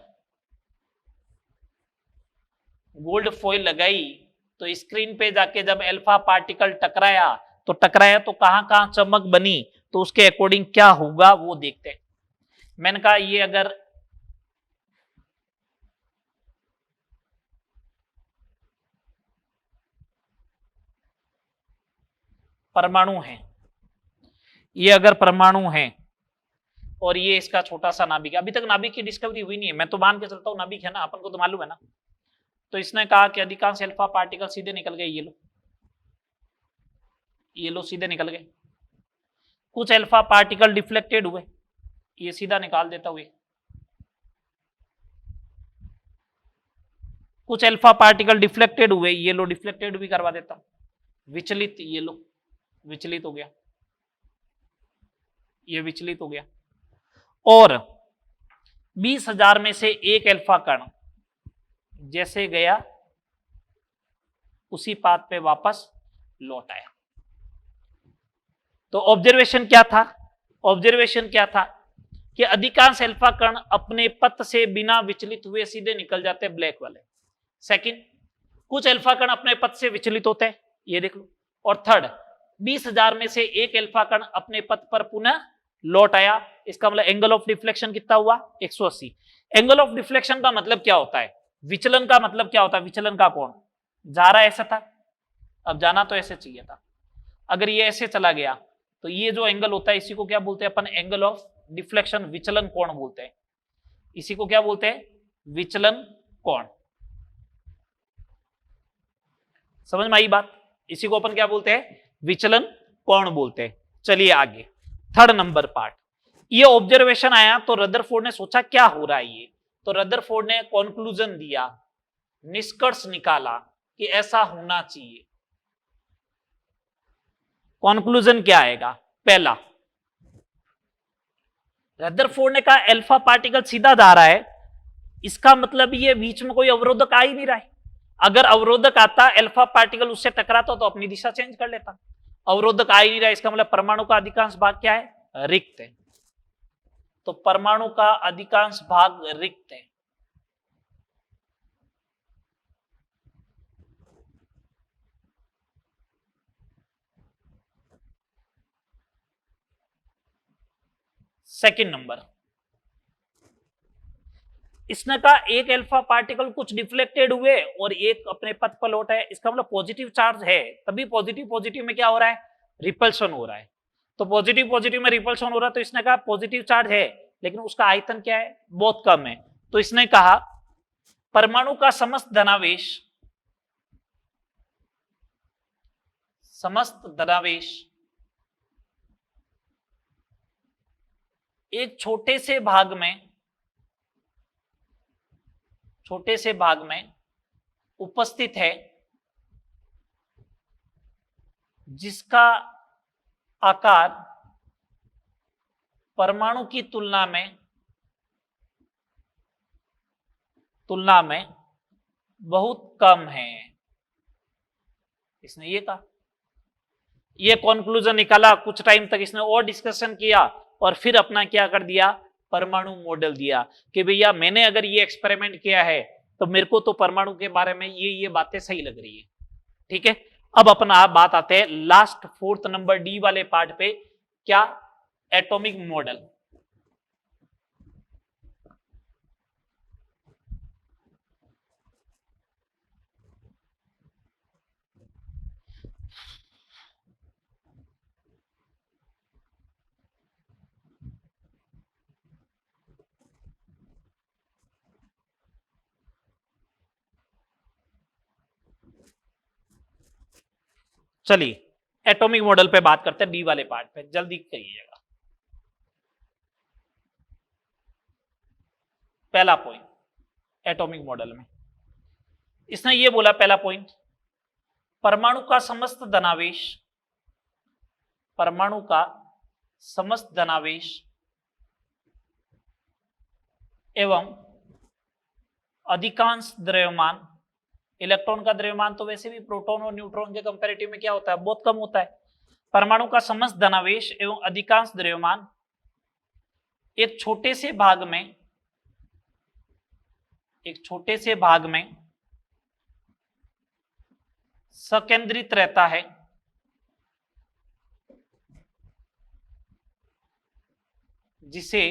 A: गोल्ड फॉइल लगाई तो स्क्रीन पे जाके जब अल्फा पार्टिकल टकराया तो कहां कहां चमक बनी, तो उसके अकॉर्डिंग क्या होगा वो देखते हैं। मैंने कहा ये अगर परमाणु है, ये अगर परमाणु है और ये इसका छोटा सा नाभिक, अभी तक नाभिक की डिस्कवरी हुई नहीं है, मैं तो मान के चलता हूं नाभिक है ना, अपन को तो मालूम है ना। तो इसने कहा कि अधिकांश अल्फा पार्टिकल सीधे निकल गए, ये लो सीधे निकल गए। कुछ अल्फा पार्टिकल डिफ्लेक्टेड हुए, ये सीधा निकाल देता हुए। कुछ अल्फा पार्टिकल डिफ्लेक्टेड हुए, ये लो डिफ्लेक्टेड भी करवा देता हूं। विचलित, ये लो विचलित हो गया, ये विचलित हो गया। और 20,000 में से एक अल्फा कण जैसे गया उसी पाथ पे वापस लौट आया। तो ऑब्जर्वेशन क्या था? ऑब्जर्वेशन क्या था कि अधिकांश अल्फा कण अपने पथ से बिना विचलित हुए सीधे निकल जाते हैं, ब्लैक वाले। सेकंड, कुछ अल्फा कण अपने पथ से विचलित होते हैं, ये देख लो। और थर्ड, 20,000 में से एक अल्फा कण अपने पथ पर पुनः लौट आया। इसका मतलब एंगल ऑफ डिफ्लेक्शन कितना हुआ? 180। एंगल ऑफ डिफ्लेक्शन का मतलब क्या होता है? विचलन का मतलब क्या होता है? विचलन का कोण। जा रहा ऐसा था, अब जाना तो ऐसे चाहिए था। अगर ये ऐसे चला गया तो ये जो एंगल होता है इसी को क्या बोलते हैं अपन? एंगल ऑफ डिफ्लेक्शन, विचलन कोण बोलते हैं। इसी को क्या बोलते हैं? विचलन कोण। समझ में आई बात? इसी को अपन क्या बोलते हैं? विचलन कोण बोलते हैं। चलिए आगे, थर्ड नंबर पार्ट। ये ऑब्जर्वेशन आया तो रदरफोर्ड ने सोचा क्या हो रहा है ये, तो रदरफोर्ड ने कंक्लूजन दिया, निष्कर्ष निकाला कि ऐसा होना चाहिए। कॉन्क्लूजन क्या आएगा? पहला, रदरफोर्ड ने कहा अल्फा पार्टिकल सीधा जा रहा है, इसका मतलब ये बीच में कोई अवरोधक आ ही नहीं रहा है। अगर अवरोधक आता, अल्फा पार्टिकल उससे टकराता तो अपनी दिशा चेंज कर लेता। अवरोधक आ ही नहीं रहा, इसका मतलब परमाणु का अधिकांश भाग क्या है? रिक्त है। तो परमाणु का अधिकांश भाग रिक्त है। सेकंड नंबर, इसने कहा एक अल्फा पार्टिकल कुछ डिफ्लेक्टेड हुए और एक अपने पथ पर लौटा है, इसका मतलब पॉजिटिव चार्ज है, तभी पॉजिटिव पॉजिटिव में क्या हो रहा है? रिपल्शन हो रहा है। तो पॉजिटिव पॉजिटिव में रिपल्शन हो रहा है, तो इसने कहा पॉजिटिव चार्ज है लेकिन उसका आयतन क्या है? बहुत कम है। तो इसने कहा परमाणु का समस्त धनावेश एक छोटे से भाग में उपस्थित है जिसका आकार परमाणु की तुलना में बहुत कम है। इसने ये कहा, ये कॉन्क्लूजन निकाला। कुछ टाइम तक इसने और डिस्कशन किया और फिर अपना क्या कर दिया? परमाणु मॉडल दिया कि भैया मैंने अगर ये एक्सपेरिमेंट किया है तो मेरे को तो परमाणु के बारे में ये बातें सही लग रही है। ठीक है, अब अपना बात आते हैं लास्ट 4th नंबर डी वाले पार्ट पे, क्या? Atomic model. चलिए एटॉमिक मॉडल पे बात करते हैं, डी वाले पार्ट पे, जल्दी करिएगा। पहला पॉइंट एटॉमिक मॉडल में इसने ये बोला, पहला पॉइंट, परमाणु का समस्त धनावेश एवं अधिकांश द्रव्यमान, इलेक्ट्रॉन का द्रव्यमान तो वैसे भी प्रोटॉन और न्यूट्रॉन के कंपैरेटिव में क्या होता है? बहुत कम होता है। परमाणु का समस्त धनावेश एवं अधिकांश द्रव्यमान एक छोटे से भाग में सकेंद्रित रहता है, जिसे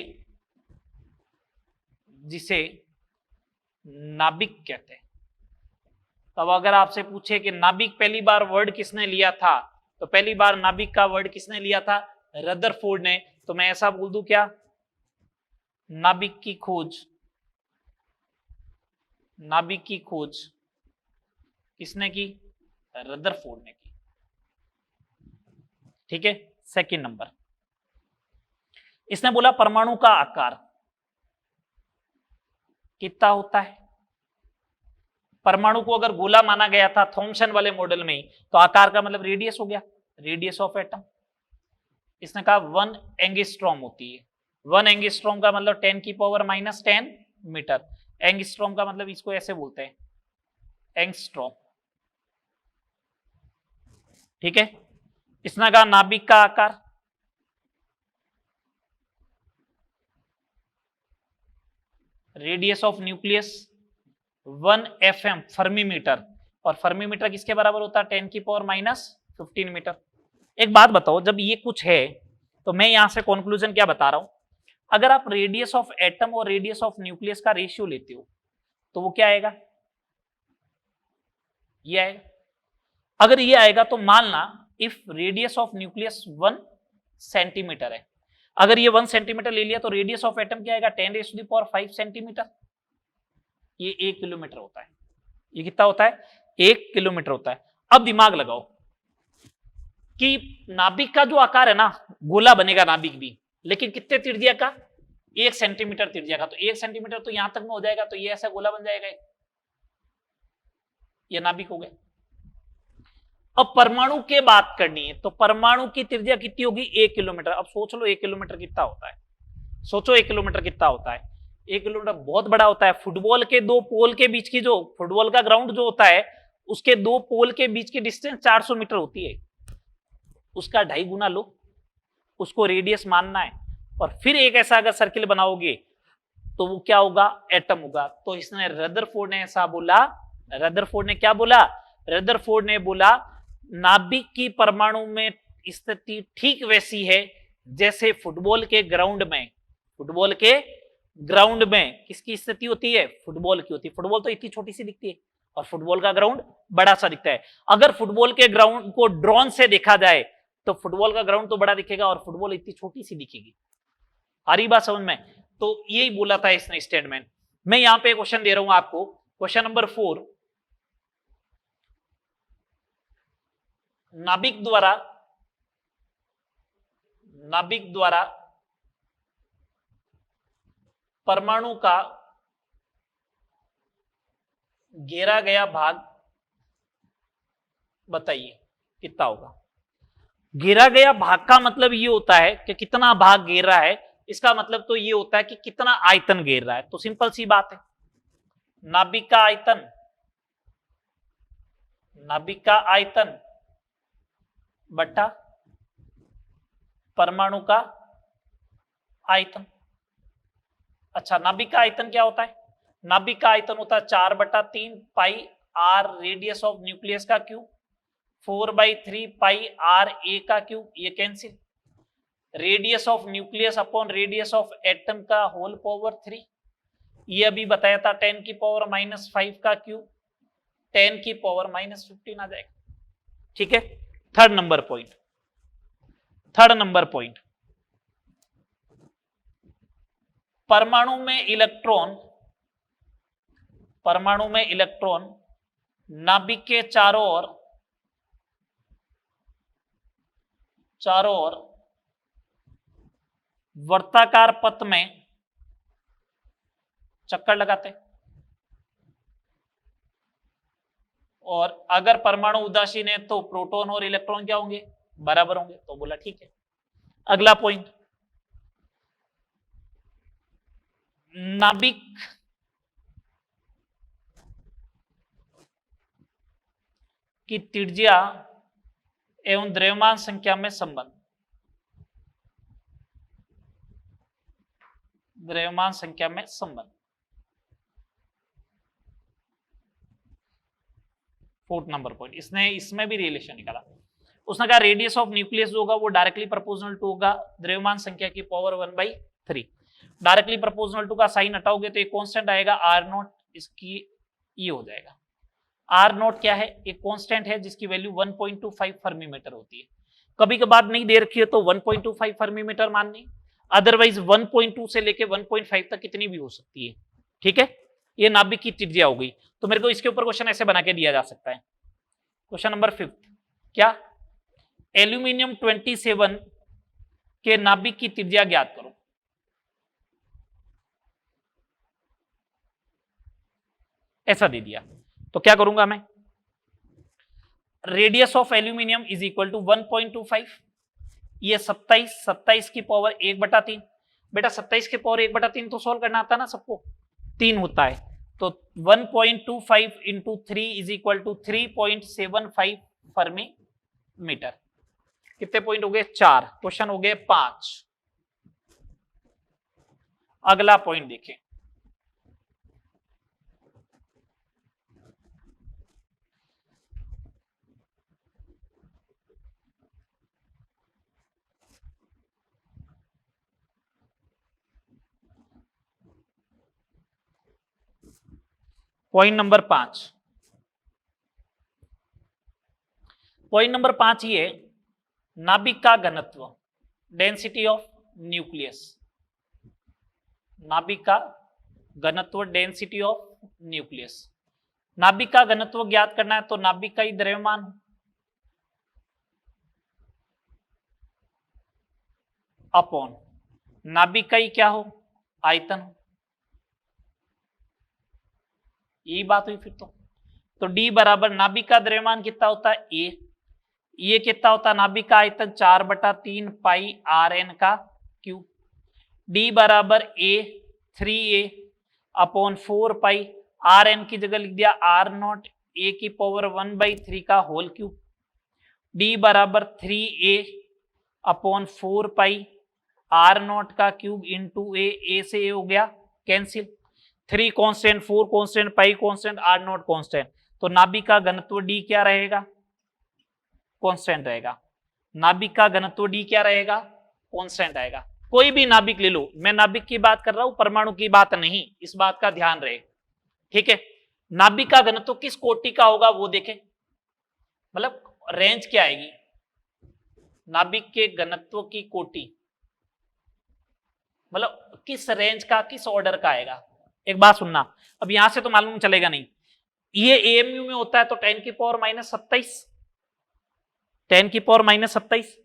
A: नाभिक कहते हैं। तब अगर आपसे पूछे कि नाभिक पहली बार वर्ड किसने लिया था, तो पहली बार नाभिक का वर्ड किसने लिया था? रदरफोर्ड ने। तो मैं ऐसा बोल दूं क्या? नाभिक की खोज किसने की? रदरफोर्ड ने की। ठीक है, सेकंड नंबर, इसने बोला परमाणु का आकार कितना होता है? परमाणु को अगर गोला माना गया था थॉमसन वाले मॉडल में, तो आकार का मतलब रेडियस हो गया, रेडियस ऑफ एटम। इसने कहा 1 एंगस्ट्रॉम होती है। 1 एंगस्ट्रॉम का मतलब 10⁻⁻10 मीटर। एंगस्ट्रॉम का मतलब इसको ऐसे बोलते हैं, एंगस्ट्रॉम। ठीक है, इसने कहा नाभिक का आकार radius of nucleus 1 FM fermi metre, और फर्मी मीटर किसके बराबर होता है? 10⁻15 मीटर। एक बात बताओ, जब ये कुछ है तो मैं यहां से कंक्लूजन क्या बता रहा हूं? अगर आप रेडियस ऑफ एटम और रेडियस ऑफ न्यूक्लियस का रेशियो लेते हो तो वो क्या आएगा? ये आएगा। अगर ये आएगा तो मानना if radius of nucleus 1 centimetre है, अगर ये 1 सेंटीमीटर ले लिया तो रेडियस ऑफ एटम क्या आएगा? 10⁵ सेंटीमीटर। ये 1 किलोमीटर होता है। ये कितना होता है? 1 किलोमीटर होता है। अब दिमाग लगाओ कि नाभिक का जो आकार है ना, गोला बनेगा नाभिक भी, लेकिन कितने त्रिज्या का? 1 सेंटीमीटर त्रिज्या का। तो 1 सेंटीमीटर तो यहां तक में हो जाएगा, तो ये ऐसा गोला बन जाएगा, ये नाभिक हो गया। अब परमाणु के बात करनी है, तो परमाणु की त्रिज्या कितनी होगी? 1 किलोमीटर। अब सोच लो 1 किलोमीटर कितना होता है, सोचो 1 किलोमीटर कितना होता है। 1 किलोमीटर बहुत बड़ा होता है। फुटबॉल के दो पोल के बीच की, जो फुटबॉल का ग्राउंड जो होता है, उसके दो पोल के बीच की डिस्टेंस 400 मीटर होती है। उसका 2.5 गुना लो, उसको रेडियस मानना है। और फिर एक ऐसा अगर सर्किल बनाओगे तो वो क्या होगा? एटम होगा। तो इसने रदरफोर्ड ने ऐसा बोला, रदरफोर्ड ने क्या बोला? रदरफोर्ड ने बोला नाभिक की परमाणु में स्थिति ठीक वैसी है जैसे फुटबॉल के ग्राउंड में, फुटबॉल के ग्राउंड में किसकी स्थिति होती है? फुटबॉल की होती है। फुटबॉल तो इतनी छोटी सी दिखती है और फुटबॉल का ग्राउंड बड़ा सा दिखता है। अगर फुटबॉल के ग्राउंड को ड्रोन से देखा जाए तो फुटबॉल का ग्राउंड तो बड़ा दिखेगा और फुटबॉल इतनी छोटी सी दिखेगी। आ रही बात समझ में? तो यही बोला था इसने स्टेटमेंट। मैं यहां पे क्वेश्चन दे रहा हूं आपको, क्वेश्चन नंबर 4। नाभिक द्वारा परमाणु का घेरा गया भाग बताइए कितना होगा? घेरा गया भाग का मतलब ये होता है कि कितना भाग घेर रहा है। इसका मतलब तो ये होता है कि कितना आयतन घेर रहा है। तो सिंपल सी बात है, नाभिक का आयतन, नाभिक का आयतन बटा परमाणु का आयतन। अच्छा, नाभिक का आयतन क्या होता है? नाभिक का आयतन होता है 4/3 pi are radius of nucleus का क्यूब, 4/3 पाई आर ए का क्यूब, ये cancel. Radius of nucleus upon radius of atom का होल पावर 3, ये अभी बताया था 10⁻⁻5 का क्यूब, 10⁻⁻15 आ जाएगा। ठीक है। थर्ड नंबर पॉइंट, परमाणु में इलेक्ट्रॉन नाभिक के चारों ओर वर्ताकार पथ में चक्कर लगाते, और अगर परमाणु उदासीन है तो प्रोटॉन और इलेक्ट्रॉन क्या होंगे? बराबर होंगे। तो बोला ठीक है। अगला पॉइंट, नाभिक की त्रिज्या एवं द्रव्यमान संख्या में संबंध, द्रव्यमान संख्या में संबंध। 4th नंबर पॉइंट, इसमें भी रिलेशन निकाला। उसने कहा रेडियस ऑफ न्यूक्लियस जो होगा वो डायरेक्टली प्रोपोर्शनल टू होगा द्रव्यमान संख्या की पावर 1/3। डायरेक्टली प्रोपोर्शनल टू का साइन हटाओगे तो एक कांस्टेंट आएगा R0, इसकी ये हो जाएगा। R0 क्या है? एक कांस्टेंट है जिसकी वैल्यू 1.25 फर्मी मीटर होती है। कभी कभार नहीं दे रखी है तो 1.25 फर्मी मीटर माननी, अदरवाइज 1.2 से लेके 1.5 तक कितनी भी हो सकती है। ठीक है, ये नाभिक की त्रिज्या हो गई। तो मेरे को इसके ऊपर क्वेश्चन ऐसे बना के दिया जा सकता है। क्वेश्चन नंबर 5, क्या? एल्यूमिनियम 27 के नाभिक की त्रिज्या ज्ञात करो। ऐसा दे दिया तो क्या करूंगा मैं? Radius of aluminium is equal to 1.25, ये 27 की पावर 1/3। बेटा 27 की पावर 1/3 तो सोल्व करना आता है ना सबको, 3 होता है। तो 1.25 into 3 is equal to 3.75 fermi metre. कितने पॉइंट हो गए? 4। क्वेश्चन हो गए 5। अगला पॉइंट देखें, पॉइंट नंबर 5। पॉइंट नंबर 5 ये नाभिक का घनत्व, डेंसिटी ऑफ न्यूक्लियस। नाभिक का घनत्व, डेंसिटी ऑफ न्यूक्लियस। नाभिक का घनत्व ज्ञात करना है तो नाभिक का ही द्रव्यमान अपॉन नाभिक का ही क्या हो? आयतन। यही बात हुई फिर तो D बराबर नाभिक का द्रव्यमान कितना होता है? A, ये कितना होता है नाभिक का आयतन 4/3 पाई आर एन का क्यूब। डी बराबर A 3a upon 4 pi R N की जगह लिख दिया आर नॉट ए की पावर 1/3 का होल क्यूब। डी बराबर 3a upon 4 pi R not का क्यूब इंटू ए से ए हो गया cancel, 3 constant 4 constant pi constant R not constant, तो नाभिक का घनत्व डी क्या रहेगा कांस्टेंट रहेगा। नाभिक का घनत्व डी क्या रहेगा कांस्टेंट आएगा। कोई भी नाभिक ले लो, मैं नाभिक की बात कर रहा हूं परमाणु की बात नहीं, इस बात का ध्यान रहे, ठीक है। नाभिक का घनत्व किस कोटि का होगा वो देखें, मतलब रेंज क्या आएगी नाभिक के घनत्व की कोटि, मतलब किस रेंज का किस ऑर्डर का आएगा। एक बात सुनना, अब यहां से तो मालूम चलेगा नहीं, ये एएमयू में होता है तो 10 की पावर -27, 10 की पावर -27,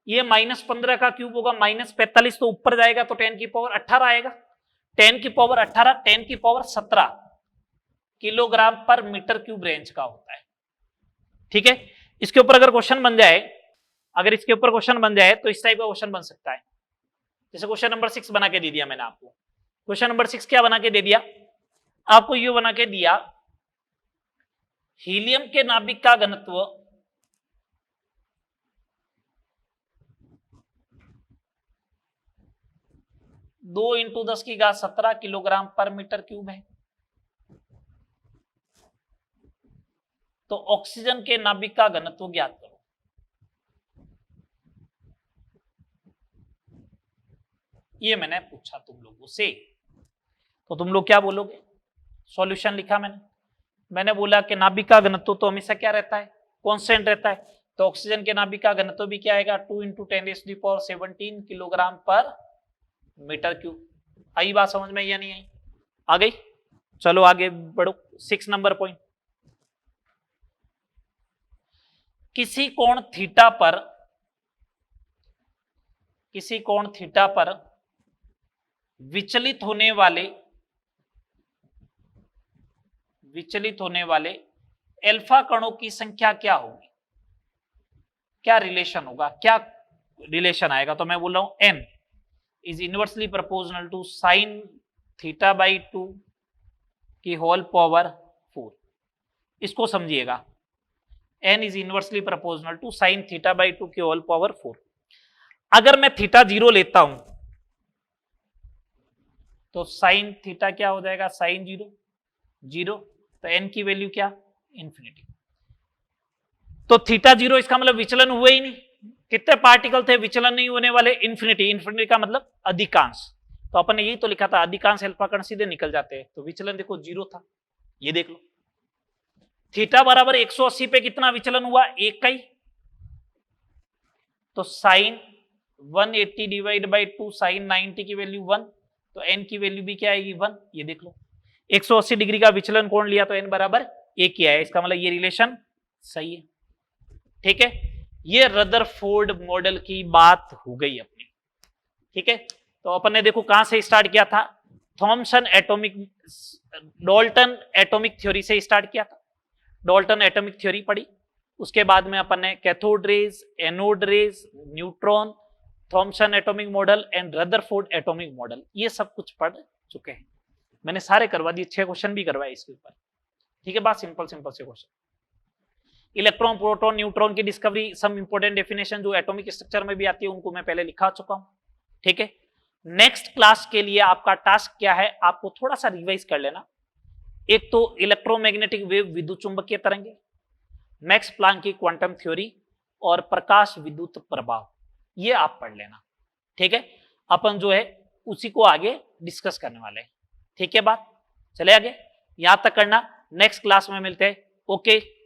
A: ये -15 का क्यूब होगा -45, तो ऊपर जाएगा तो 10 की पावर 18 आएगा, 10 की पावर 18 10 की पावर 17 किलोग्राम पर मीटर क्यूब रेंज का होता है, ठीक है। इसके ऊपर अगर क्वेश्चन बन जाए, अगर इसके ऊपर क्वेश्चन बन जाए तो इस टाइप का क्वेश्चन बन सकता है, जैसे क्वेश्चन नंबर 6 बना के दे दिया मैंने आपको। क्वेश्चन नंबर 6 क्या बना के दे दिया आपको, ये बना के दिया हीलियम के नाभिक का घनत्व 2 × 10⁻17 किलोग्राम पर मीटर क्यूब है, तो ऑक्सीजन के नाभिक का घनत्व ज्ञात करो। ये मैंने पूछा तुम लोगों से, तो तुम लोग क्या बोलोगे, सॉल्यूशन लिखा मैंने बोला कि नाभिक का घनत्व तो हमेशा क्या रहता है कांस्टेंट रहता है, तो ऑक्सीजन के नाभिक का घनत्व भी क्या आएगा 2 × 10⁻17 किलोग्राम पर मीटर क्यूब। आई बात समझ में या नहीं आई, आ गई। चलो आगे बढ़ो, 6 नंबर पॉइंट, किसी कोण थीटा पर विचलित होने वाले अल्फा कणों की संख्या क्या होगी, क्या रिलेशन होगा, क्या रिलेशन आएगा, तो मैं बोल रहा हूं n is inversely proportional to sine θ/2 की होल पावर 4। इसको समझिएगा, n is inversely proportional to sine θ/2 की होल पावर 4। अगर मैं थीटा 0 लेता हूं तो साइन थीटा क्या हो जाएगा साइन 0, तो n की वैल्यू क्या इंफिनिटी। तो थीटा 0 इसका मतलब विचलन हुए ही नहीं, कितने पार्टिकल थे विचलन नहीं होने वाले, इंफिनिटी का मतलब अधिकांश, तो अपन ने यही तो लिखा था अधिकांश अल्फा कण सीधे निकल जाते हैं, तो विचलन देखो 0 था, ये देख लो। थीटा बराबर 180 पे कितना विचलन हुआ, एक का ही, तो साइन 180 / 2 साइन 90 की वैल्यू 1, तो n की वैल्यू भी क्या आएगी 1, ये देख लो। 180 डिग्री का विचलन कोण लिया तो n बराबर 1 ही आया, इसका मतलब ये रिलेशन सही है, ठीक है। ये रदरफोर्ड मॉडल की बात हो गई अपनी, ठीक है। तो अपन ने देखो कहां से स्टार्ट किया था, डाल्टन एटॉमिक थ्योरी से स्टार्ट किया था, डाल्टन एटॉमिक थ्योरी पढ़ी, उसके बाद में अपन ने cathode rays, anode rays, neutron, Thomson atomic model and Rutherford atomic model, ये सब कुछ पढ़ चुके हैं, मैंने सारे करवा दिए, 6 क्वेश्चन भी करवाए इसके ऊपर, ठीक है। बात सिंपल से क्वेश्चन, इलेक्ट्रॉन प्रोटॉन न्यूट्रॉन की डिस्कवरी, सम इंपोर्टेंट डेफिनेशन जो एटॉमिक स्ट्रक्चर में भी आती है उनको मैं पहले लिखा चुका हूं, ठीक है। नेक्स्ट क्लास के लिए आपका टास्क क्या है, आपको थोड़ा सा रिवाइज कर लेना। एक तो इलेक्ट्रोमैग्नेटिक वेव विद्युत चुंबकीय तरंगे, मैक्स प्लांक की क्वांटम थ्योरी और प्रकाश विद्युत प्रभाव, ये आप पढ़ लेना, ठीक है। अपन जो है उसी को आगे डिस्कस करने वाले हैं, ठीक है। बात चले आगे, यहां तक करना, नेक्स्ट क्लास में मिलते हैं, ओके।